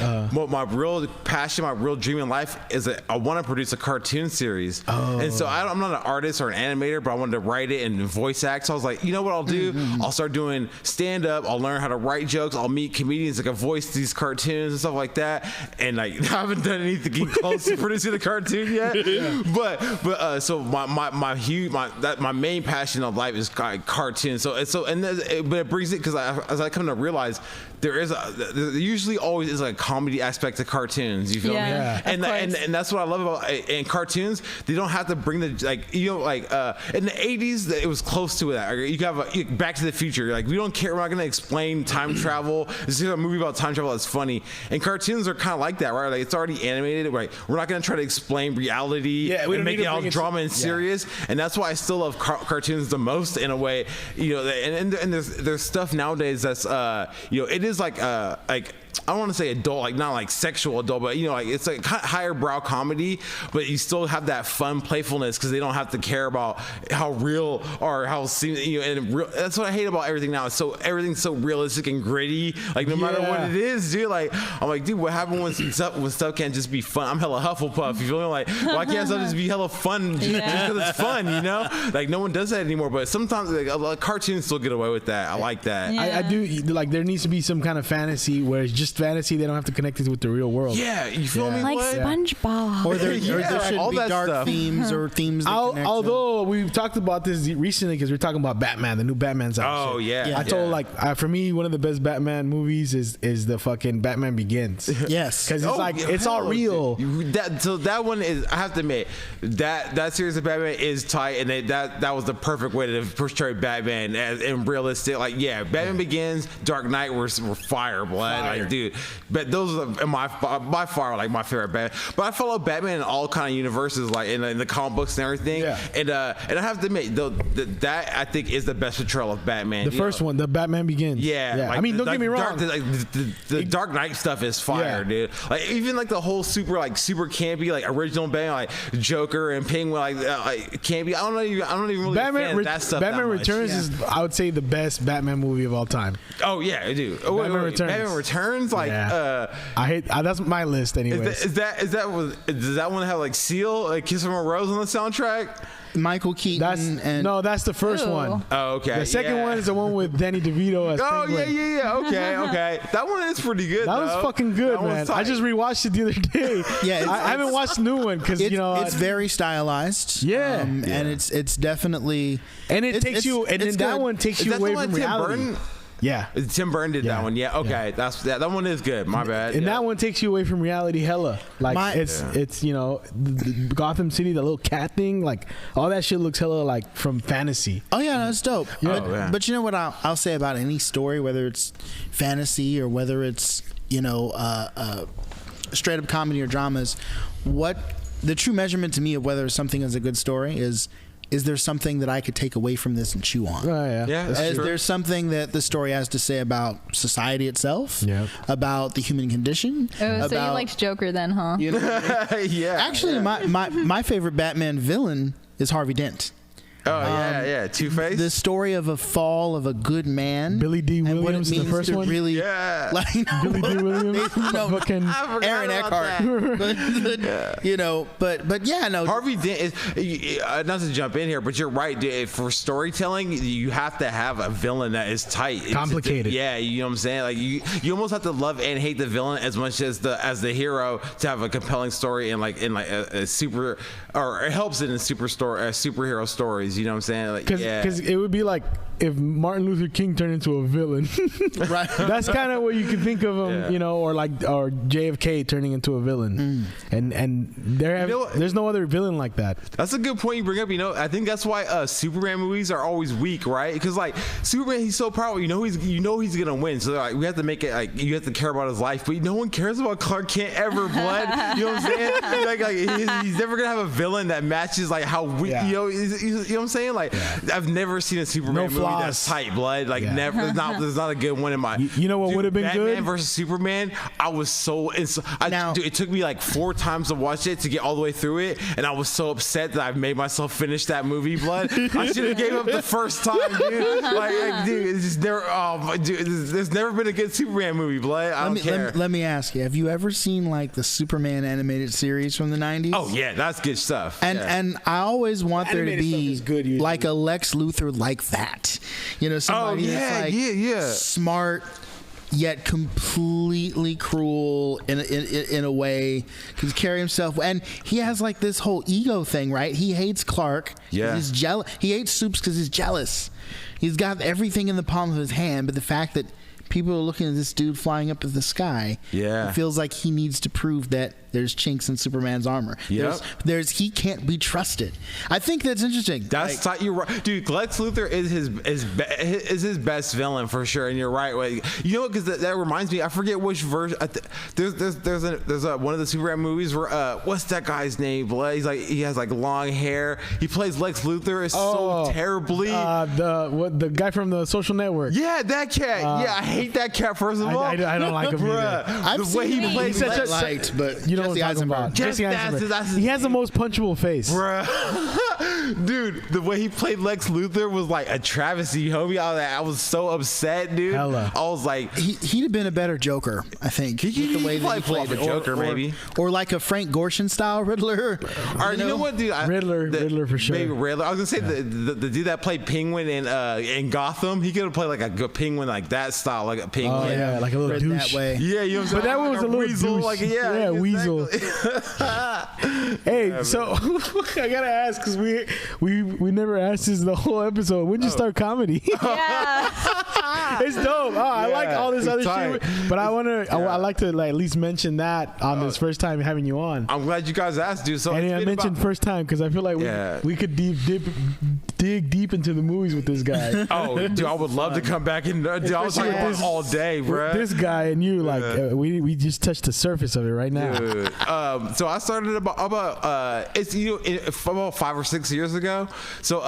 My real passion, my real dream in life is that I want to produce a cartoon series. And so I'm not an artist or an animator, but I wanted to write it and voice act. So I was like, you know what I'll do? I'll start doing stand-up. I'll learn how to write jokes. I'll meet comedians that can voice these cartoons and stuff like that. And like, I haven't done anything close to producing a cartoon yet. But so my main passion of life is cartoons. But it brings it because as I come to realize there usually always is like a comedy aspect to cartoons. You feel me? Yeah. And that's what I love about in cartoons. They don't have to bring the in the 80s it was close to that. You have Back to the Future. Like we don't care. We're not going to explain time travel. This is a movie about time travel that's funny. And cartoons are kind of like that, right? Like it's already animated. Right? We're not going to try to explain reality and make it all drama and serious. And that's why I still love cartoons the most in a way. And there's stuff nowadays that's it is like I don't want to say adult, like not like sexual adult, but it's like higher brow comedy, but you still have that fun playfulness because they don't have to care about how real or how that's what I hate about everything now. Everything's so realistic and gritty. Like no matter what it is, dude. Like I'm like, dude, what happened when stuff can't just be fun? I'm hella Hufflepuff. You feel me? Like why can't stuff just be hella fun just because it's fun? Like no one does that anymore. But sometimes like cartoons still get away with that. I like that. Yeah. I do like there needs to be some kind of fantasy where it's just just fantasy. They don't have to connect it with the real world. Yeah, you feel me? Like SpongeBob. Or there should all be that dark stuff. themes or themes that connect Although we've talked about this recently because we're talking about Batman, the new Batman's out. Oh yeah. I told for me one of the best Batman movies is the fucking Batman Begins. Yes, because it's all real. That one is, I have to admit, that series of Batman is tight, and that was the perfect way to portray Batman as in realistic. Like, Batman Begins, Dark Knight were fire, blood. Like, dude, but those are by far like my favorite Batman. But I follow Batman in all kind of universes, like in the comic books and everything. Yeah. And I have to admit, that I think is the best portrayal of Batman. The first one, the Batman Begins. Yeah. Like, I mean, don't get me wrong. The Dark Knight stuff is fire, dude. Like, even like the whole super campy, like original Batman, like Joker and Penguin, like campy. I don't even really fan of that stuff. Batman Returns is, I would say, the best Batman movie of all time. Oh yeah, dude. Batman Returns. Batman Returns, like I hate. That's my list, anyways. Does that one have like Seal, like Kiss from a Rose on the soundtrack? Michael Keaton. That's the first one. Oh, okay. The second one is the one with Danny DeVito as Penguin. Yeah. Okay. That one is pretty good. That was fucking good, man. I just rewatched it the other day. I haven't watched the new one because it's very stylized. Yeah, and it's definitely that one takes you away from reality. Burton? Yeah, Tim Burton did that one. Yeah, okay, that one is good. My bad. And that one takes you away from reality, hella. Like it's the Gotham City, the little cat thing, like all that shit looks hella like from fantasy. Oh yeah, that's dope. Yeah. But you know what I'll say about any story, whether it's fantasy or whether it's straight up comedy or dramas, what the true measurement to me of whether something is a good story is there something that I could take away from this and chew on? Oh, yeah. Is there something that the story has to say about society itself? Yeah. About the human condition? So you liked Joker then, huh? You know, yeah. Actually, my favorite Batman villain is Harvey Dent. Oh yeah, Two-Face. The story of a fall of a good man, Billy D. Williams, and what it means the first one. Really, Billy D. Williams, Aaron Eckhart. But Harvey Dent is not to jump in here, but you're right. Dude, for storytelling, you have to have a villain that is tight, complicated. You know what I'm saying? Like you almost have to love and hate the villain as much as the hero to have a compelling story and like a super, or it helps it in superhero stories. You know what I'm saying? Like, because it would be like if Martin Luther King turned into a villain. Right. That's kind of what you can think of him, or JFK turning into a villain. And there's no other villain like that. That's a good point you bring up. I think that's why Superman movies are always weak, right? Because like Superman, he's so powerful. He's gonna win. So like we have to make it like you have to care about his life, but no one cares about Clark Kent ever, blood. You know what I'm saying? Like he's never gonna have a villain that matches like how weak. You know what I'm saying? Like I've never seen a Superman movie that's tight, blood. Like never. There's not a good one in my. You know what would have been Batman good? Batman versus Superman. I was so. Dude, it took me like 4 times to watch it to get all the way through it, and I was so upset that I made myself finish that movie. Blood. I should have gave up the first time, dude. Dude, it's just never. Oh, dude, there's never been a good Superman movie. Blood. I don't care. Let me ask you: have you ever seen like the Superman animated series from the '90s? Oh yeah, that's good stuff. And I always want there to be like a Lex Luthor like that. Somebody that's like smart yet completely cruel in a way, because carry himself, and he has like this whole ego thing, right? He hates Clark. He's jealous. He hates Supes because he's jealous. He's got everything in the palm of his hand, but the fact that people are looking at this dude flying up in the sky, it feels like he needs to prove that there's chinks in Superman's armor. He can't be trusted. I think that's interesting. That's you're right, dude. Lex Luthor is his best villain for sure, and you're right. Because that reminds me. I forget which version. There's one of the Superman movies where what's that guy's name? He has like long hair. He plays Lex Luthor so terribly. The guy from the Social Network. Yeah, that cat. I hate that cat. First of all, I don't like him either. The way he plays but Jesse Eisenberg. He has the most punchable face. Bruh. Dude, the way he played Lex Luthor was like a travesty, homie. I was so upset, dude. Hella. I was like, he'd have been a better Joker, I think. The way that he played the Joker, maybe, or like a Frank Gorshin style Riddler. Or you know what, dude? Riddler for sure. Maybe Riddler. I was gonna say the dude that played Penguin in Gotham, he could have played like a good Penguin, like that style, like a Penguin. Oh yeah, like a little douche. That way. Yeah, you know what I'm saying? But that one was like a little weasel, douche. like Exactly. Weasel. Hey, so I gotta ask because we never asked this the whole episode. When'd you start comedy? Yeah. It's dope. I like all this other shit, but I like to like at least mention that on this first time having you on. I'm glad you guys asked, dude. So And I mentioned first time because I feel like we could dig deep into the movies with this guy. Oh, dude, I would love to come back and dude, I was talking about this all day, bro. This guy and you, like, we just touched the surface of it right now. Dude. So I started about about 5 or 6 years ago. So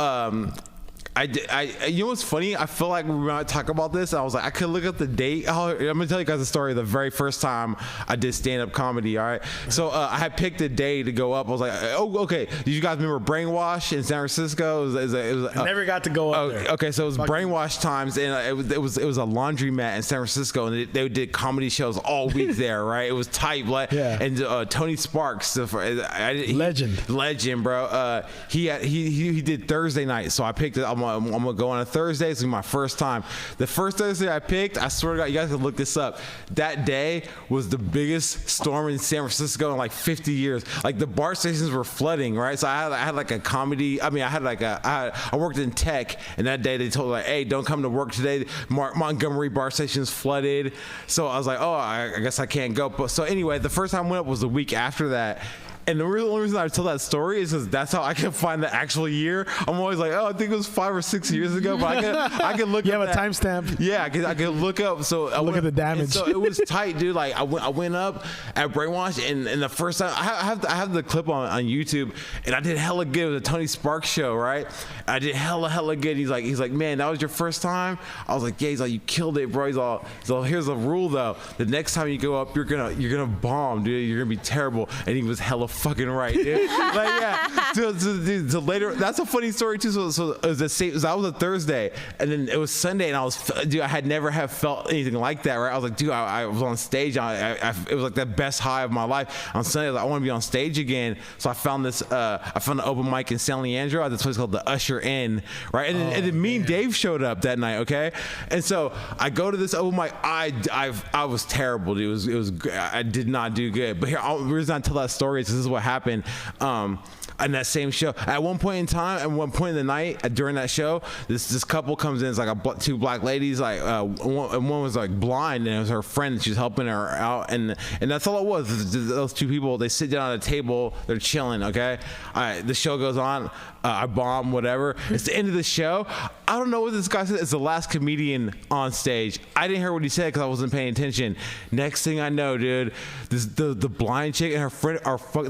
you know what's funny? I feel like we might talk about this. I was like, I could look up the date. I'm gonna tell you guys the story of the very first time I did stand-up comedy. All right, so I had picked a day to go up. I was like, oh, okay. Did you guys remember Brainwash in San Francisco? I never got to go up there. Okay, so it was Brainwash times, and it was a laundromat in San Francisco, and they did comedy shows all week there. Right, it was tight. And Tony Sparks, legend, bro. He did Thursday night, so I picked it. I'm gonna go on a Thursday. This is my first time. The first Thursday I picked, I swear to God, you guys can look this up. That day was the biggest storm in San Francisco in like 50 years. Like the BART stations were flooding, right? So I had like a comedy. I mean, I worked in tech, and that day they told me like, hey, don't come to work today. Montgomery BART station's flooded. So I was like, oh, I guess I can't go. But so anyway, the first time I went up was the week after that. And the only reason I tell that story is because that's how I can find the actual year. I'm always like, oh, I think it was 5 or 6 years ago, but I can look. You have a timestamp. Yeah, I can look up. So look at the damage. So it was tight, dude. Like I went up at Brainwash, and the first time I have the clip on YouTube, and I did hella good. It was a Tony Sparks show, right? I did hella good. He's like, man, that was your first time. I was like, yeah. He's like, you killed it, bro. He's all, so here's a rule though. The next time you go up, you're gonna bomb, dude. You're gonna be terrible. And he was hella fucking right, dude. Like, yeah. So later, that's a funny story too. So it was that was a Thursday, and then it was Sunday, and I had never felt anything like that, right? I was like, dude, I was on stage. It was like the best high of my life. On Sunday, I was like, I want to be on stage again. So I found an open mic in San Leandro at this place called the Usher Inn, right? And then me and Dave showed up that night, okay? And so I go to this open mic. I was terrible, dude. It was I did not do good. But here, the reason I tell that story is this is what happened in that same show. At one point in time, at one point in the night during that show, this couple comes in. It's like two black ladies. Like one was like blind, and it was her friend. She's helping her out, and that's all it was. Those two people, they sit down at a table. They're chilling. Okay, the show goes on. I bomb, whatever. It's the end of the show. I don't know what this guy said. It's the last comedian on stage. I didn't hear what he said because I wasn't paying attention. Next thing I know, dude, the blind chick and her friend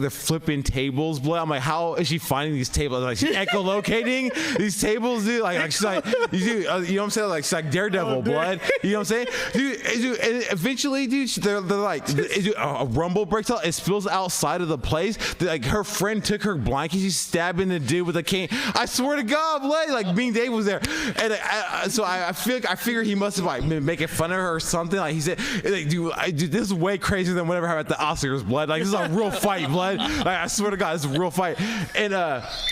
they're flipping tables, blood. I'm like, how is she finding these tables? Like, she's echolocating these tables, dude. Like she's like, you know what I'm saying? Like, she's like Daredevil, blood. You know what I'm saying? Dude, and eventually, dude, they're like, a rumble breaks out. It spills outside of the place. Like, her friend took her blanket. She's stabbing the dude with a cane. I swear to God, blood. Like, Being Dave was there. And so I figure he must have like been making fun of her or something. Like, he said, like, dude, this is way crazier than whatever happened at the Oscars, blood. Like, this is a real fight, blood. Like, I swear to God, it's a real fight. And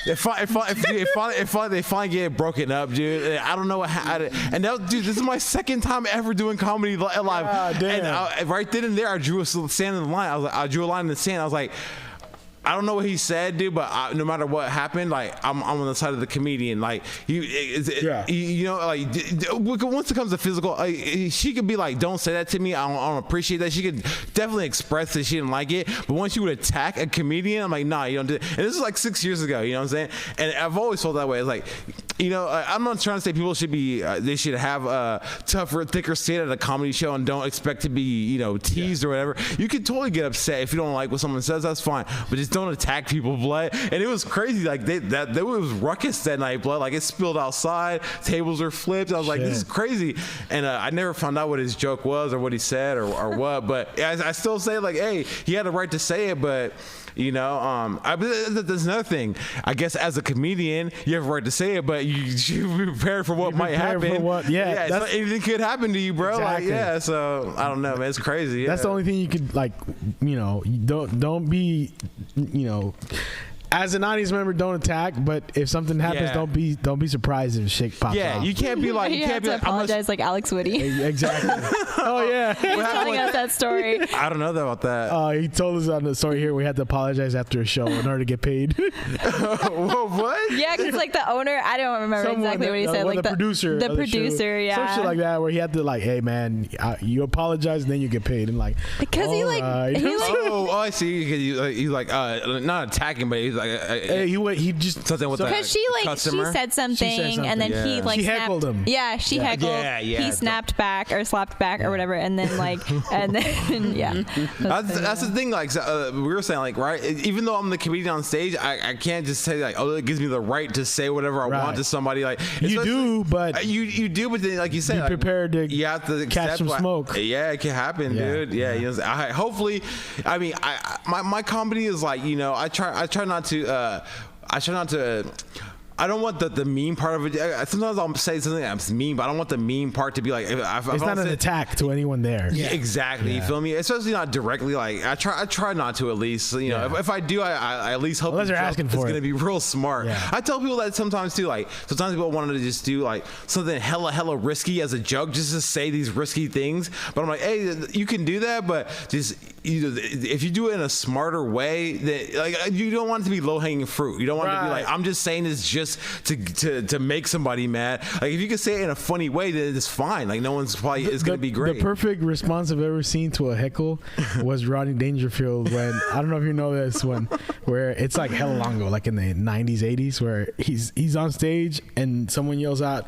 they finally get it broken up, dude. And I don't know what happened. And dude, this is my second time ever doing comedy live. And right then and there, I drew a sand in the line. I drew a line in the sand. I was like, I don't know what he said, dude, but no matter what happened, like, I'm on the side of the comedian. Like, you know, like, once it comes to physical, she could be like, don't say that to me. I don't appreciate that. She could definitely express that she didn't like it. But once you would attack a comedian, I'm like, nah, you don't do it. And this is like 6 years ago, you know what I'm saying? And I've always felt that way. It's like, I'm not trying to say people should be, they should have a tougher, thicker skin at a comedy show and don't expect to be, teased or whatever. You can totally get upset if you don't like what someone says. That's fine, but just don't attack people, blood. And it was crazy. Like there was ruckus that night, blood. Like it spilled outside. Tables were flipped. I was like, this is crazy. And I never found out what his joke was or what he said or what. But I still say like, hey, he had a right to say it, but. There's another thing. I guess as a comedian, you have a right to say it, but you should be prepared for what might happen. So anything could happen to you, bro. Exactly. Like, so I don't know, man. It's crazy. That's the only thing you could don't be, as an audience member, don't attack. But if something happens, don't be surprised if shit pops off. Yeah, you can't be like you can't be like apologize like Alex Woody. Exactly. Oh yeah, he's telling us that story. I don't know about that. He told us on the story here we had to apologize after a show in order to get paid. What? Yeah, because like the owner, I don't remember exactly what he said. Like the producer, the producer, yeah, some shit like that, where he had to like, hey man, you apologize and then you get paid, and like because he I see. He's like not attacking, but he's like he just something with because she said something and then he like she heckled him. Yeah, she heckled. Yeah. He snapped back or slapped back or whatever, and then That's the thing. Like we were saying, like right. Even though I'm the comedian on stage, I can't just say like, it gives me the right to say whatever I want to somebody. Like you do, but you do, but then like you said, be prepared to you have to catch some smoke. Yeah, it can happen, dude. Yeah. Hopefully, I mean, my comedy is like I try not to. I don't want the mean part of it. Sometimes I'll say something that's mean, but I don't want the mean part to be like. It's not an attack to anyone there. Yeah, exactly. You feel me? Especially not directly. Like I try not to at least. If I do, I at least hope unless they're asking for it's gonna be real smart. Yeah. I tell people that sometimes too. Like sometimes people want to just do like something hella risky as a joke, just to say these risky things. But I'm like, hey, you can do that, but just if you do it in a smarter way, that like you don't want it to be low hanging fruit. You don't want it to be like I'm just saying this just to make somebody mad. Like if you can say it in a funny way, then it's fine. Like no one's probably it's gonna be great. The perfect response I've ever seen to a heckle was Rodney Dangerfield when I don't know if you know this one where it's like hella long ago, like in the 90s, 80s, where he's on stage and someone yells out,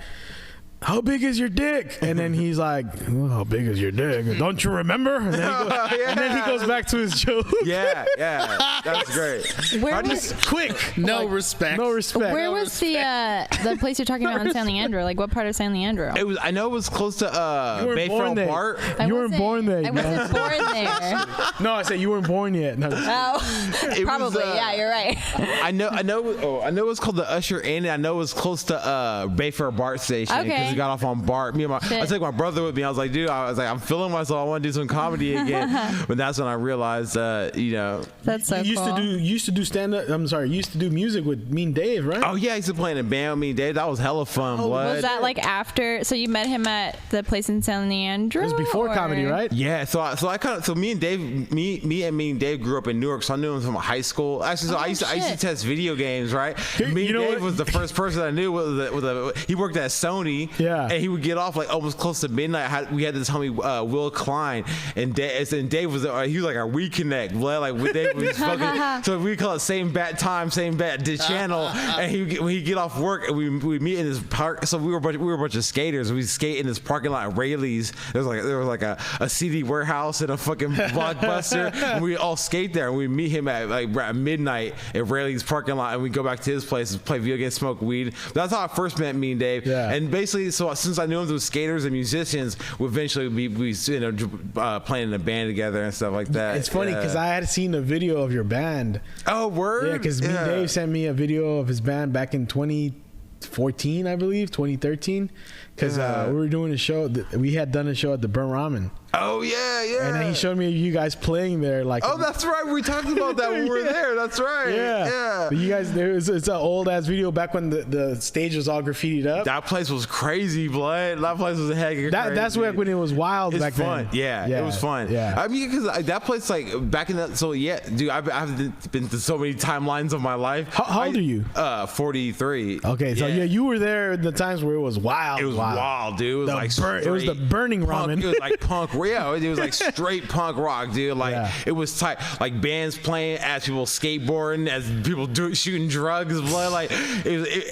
"How big is your dick?" And then he's like, "Well, how big is your dick? Don't you remember?" And then he goes back to his joke. Yeah, that's great. Where was quick? No respect. Where was the place you're talking about in San Leandro? Like what part of San Leandro? I know it was close to Bayfront Park. You weren't born there. I wasn't born there. No, I said you weren't born yet. No. Oh, probably. Yeah, you're right. I know it was called the Usher Inn. I know it was close to Bayfront BART station. Okay. We got off on BART. I took my brother with me. I was like, dude, I'm feeling myself. I want to do some comedy again. But that's when I realized, That's so you used to do stand up. I'm sorry, you used to do music with Mean Dave, right? Oh yeah, I used to play in a band with Mean Dave. That was hella fun. Blood. Was that like after? So you met him at the place in San Leandro? It was before comedy, right? Yeah. So me and Dave, me and Mean Dave grew up in Newark. So I knew him from high school. Actually, so I used to test video games, right? Mean Dave was the first person I knew he worked at Sony. Yeah. And he would get off like almost close to midnight. We had this homie Will Klein, and Dave was he was like our We Connect, like with Dave was fucking. So we call it same bat time, same bat channel. And when he get off work, and we meet in this park. So we were a bunch of skaters. We skate in this parking lot at Rayleigh's. There was like a CD warehouse and a fucking Blockbuster, and we all skate there. And we meet him at midnight at Rayleigh's parking lot, and we go back to his place and play video games, smoke weed. That's how I first met me and Dave. Yeah. And basically, so since I knew him through skaters and musicians, we eventually we playing in a band together and stuff like that. It's funny because I had seen a video of your band. Oh, word! Yeah, because Dave sent me a video of his band back in 2014, I believe, 2013. Because we were doing a show. We had done a show at the Burn Ramen. Oh yeah. And then he showed me you guys playing there, like. Oh, that's right. We talked about that when we were there. That's right. Yeah. But you guys, it's an old ass video back when the stage was all graffitied up. That place was crazy, blood. That place was a heck of crazy. That's when it was wild back then. Yeah, it was fun. Yeah. I mean, because that place, like back in that. So yeah, dude, I've been to so many timelines of my life. How old are you? 43. Okay, so yeah, you were there in the times where it was wild. It was wild, dude. It was it was the burning punk, ramen. It was like punk it was like straight punk rock, dude. Like it was tight. Like bands playing as people skateboarding, as people shooting drugs, blood. Like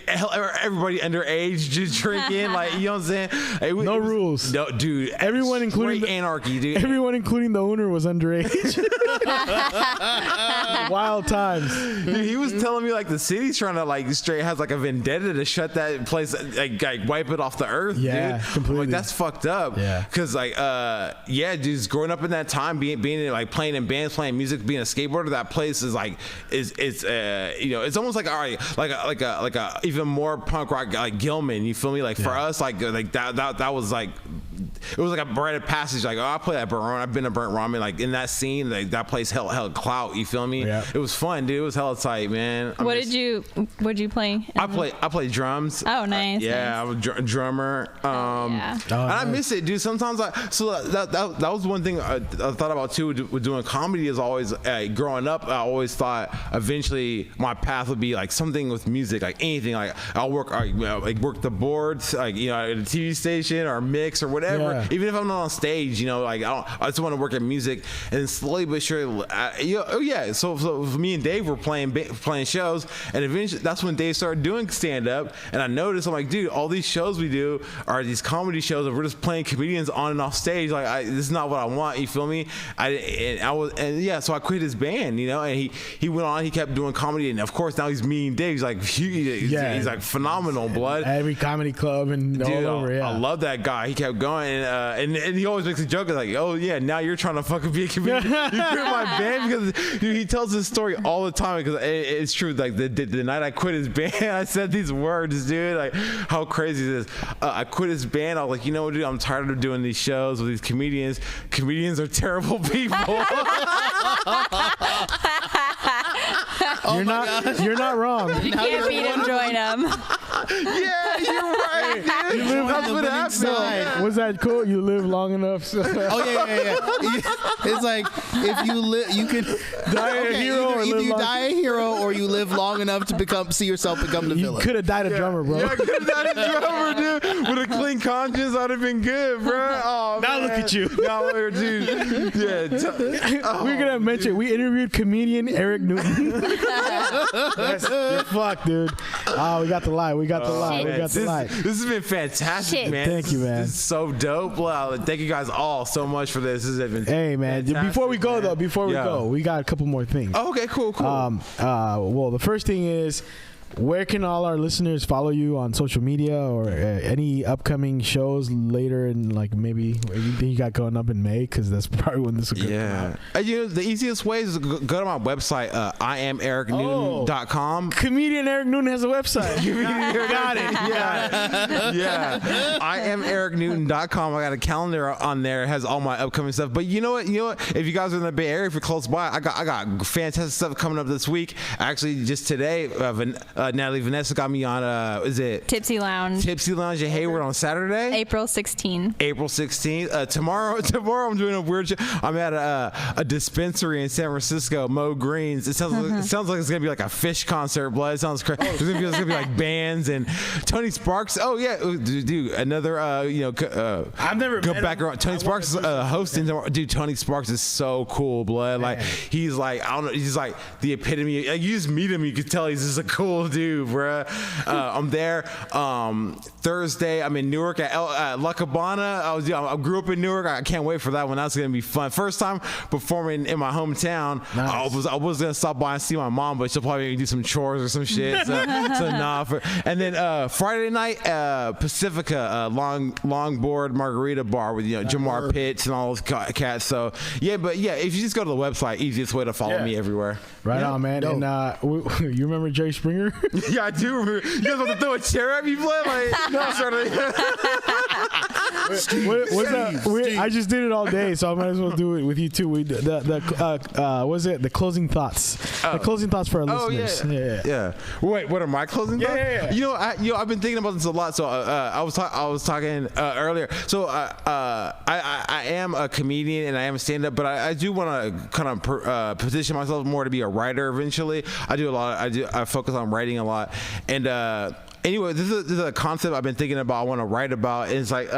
everybody underage just drinking. Like, you know what I'm saying? No rules. No, dude. Everyone, including the anarchy, dude. Everyone, including the owner, was underage. Wild times. Dude, he was telling me like the city's trying to like straight has like a vendetta to shut that place, like wipe it off the earth. Yeah, dude. completely. Like, that's fucked up. Yeah. Cause like dudes, growing up in that time, being like playing in bands, playing music, being a skateboarder, that place is like it's almost like like a even more punk rock like Gilman. You feel me? Like for us, like that was like. It was like a rite of passage. Like, I play at Burnt Ramen. I've been to Burnt Ramen. Like in that scene, like that place held clout. You feel me? Yeah. It was fun, dude. It was hella tight, man. What'd you play? I play drums. Oh, nice. Yeah, nice. I'm a drummer. And I miss it, dude. Sometimes that was one thing I thought about too with doing comedy. Is always growing up. I always thought eventually my path would be like something with music, like anything. Like I'll work the boards, like at a TV station or mix or whatever. Yeah. Even if I'm not on stage, like I just want to work at music, and slowly but surely, So me and Dave were playing shows, and eventually that's when Dave started doing stand up, and I noticed I'm like, dude, all these shows we do are these comedy shows, and we're just playing comedians on and off stage. Like this is not what I want. You feel me? So I quit his band, and he went on, he kept doing comedy, and of course now he's me and Dave. He's like he's like phenomenal, blood. Every comedy club and dude, all over. Yeah, I love that guy. He kept going. And he always makes a joke like, oh yeah, now you're trying to fucking be a comedian. You quit my band because dude, he tells this story all the time because it's true. Like the night I quit his band, I said these words, dude. Like how crazy is this? I quit his band. I was like, you know what, dude? I'm tired of doing these shows with these comedians. Comedians are terrible people. You're not wrong. You can't beat him, join him. Yeah, you're right, dude. That's what happened. Was that cool? You live long enough. So. Oh yeah. It's like if you live, you can die a hero. Either you die a hero or you live long enough to see yourself become the villain. You could have died a drummer, bro. Yeah, I could have died a drummer, dude. With a clean conscience, I'd have been good, bro. Oh, now man. Look at you. Now, dude. Yeah. We're gonna mention we interviewed comedian Eric Newton. You're fucked, dude. Oh, we got the lie. This has been fantastic, man. Thank you, man. This is so dope. Wow, thank you guys all so much for this. This has been hey, man. Before we go, we got a couple more things. Oh, okay, cool. Well, the first thing is, where can all our listeners follow you on social media or any upcoming shows later in like maybe anything you got going up in May? Because that's probably when this will come out. The easiest way is to go to my website, IamEricNewton.com. Comedian Eric Newton has a website. Got it. Yeah. IamEricNewton.com. I got a calendar on there. It has all my upcoming stuff. But you know what? If you guys are in the Bay Area, if you're close by, I got fantastic stuff coming up this week. Actually, just today, Natalie Vanessa got me on is it Tipsy Lounge in Hayward on Saturday, April 16th. Tomorrow I'm doing a weird show. I'm at a dispensary in San Francisco, Mo Green's. It sounds like it's gonna be like a Fish concert, blood. It sounds crazy. There's gonna be like bands and Tony Sparks. Oh yeah, dude, another I've never go back around. Tony Sparks is hosting. Dude, Tony Sparks is so cool, blood. Like he's like, I don't know, he's like the epitome. Like you just meet him, you can tell he's just a cool dude, bruh. I'm there Thursday. I'm in Newark at La Cabana. I grew up in Newark. I can't wait for that one. That's gonna be fun. First time performing in my hometown. Nice. I was gonna stop by and see my mom, but she'll probably do some chores or some shit. So nah. And then Friday night, Pacifica, longboard margarita bar with Jamar Pitts and all those cats. So if you just go to the website, easiest way to follow me everywhere. Right on, man. Dope. And you remember Jerry Springer? Yeah, I do remember. You guys want to throw a chair at me, blood? I just did it all day, so I might as well do it with you too. The closing thoughts. The closing thoughts for our listeners. Yeah. Wait, what are my closing thoughts? Yeah. I've been thinking about this a lot. So I was talking earlier. So I am a comedian and I am a stand-up, but I do want to kind of position myself more to be a writer eventually. I do a lot. I focus on writing a lot. And anyway, this is a concept I've been thinking about. I want to write about. And it's like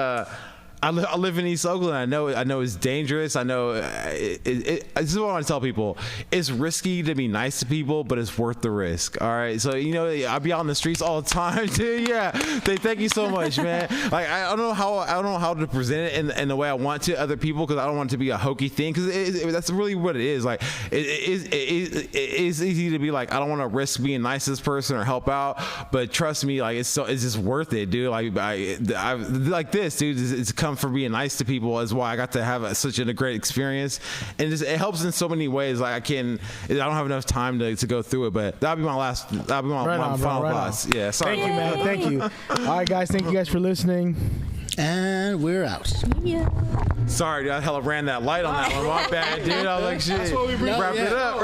I live in East Oakland. I know it's dangerous. I know this is what I want to tell people. It's risky to be nice to people, but it's worth the risk. All right. So I be out in the streets all the time, dude. Yeah. Thank you so much, man. Like I don't know how to present it in the way I want to other people, because I don't want it to be a hokey thing, because that's really what it is. Like it is easy to be like, I don't want to risk being nice to this person or help out, but trust me, like it's just worth it, dude. Like I like this, dude. It's come from being nice to people is why I got to have such a great experience, and it helps in so many ways. Like I don't have enough time to go through it, but that'll be my final thoughts. Yeah, sorry. Thank you, man. Thank you. All right, guys. Thank you guys for listening. And we're out. Yeah. Sorry, dude. I hella ran that light on that one. My bad, dude. I was like, shit. Wrap it up.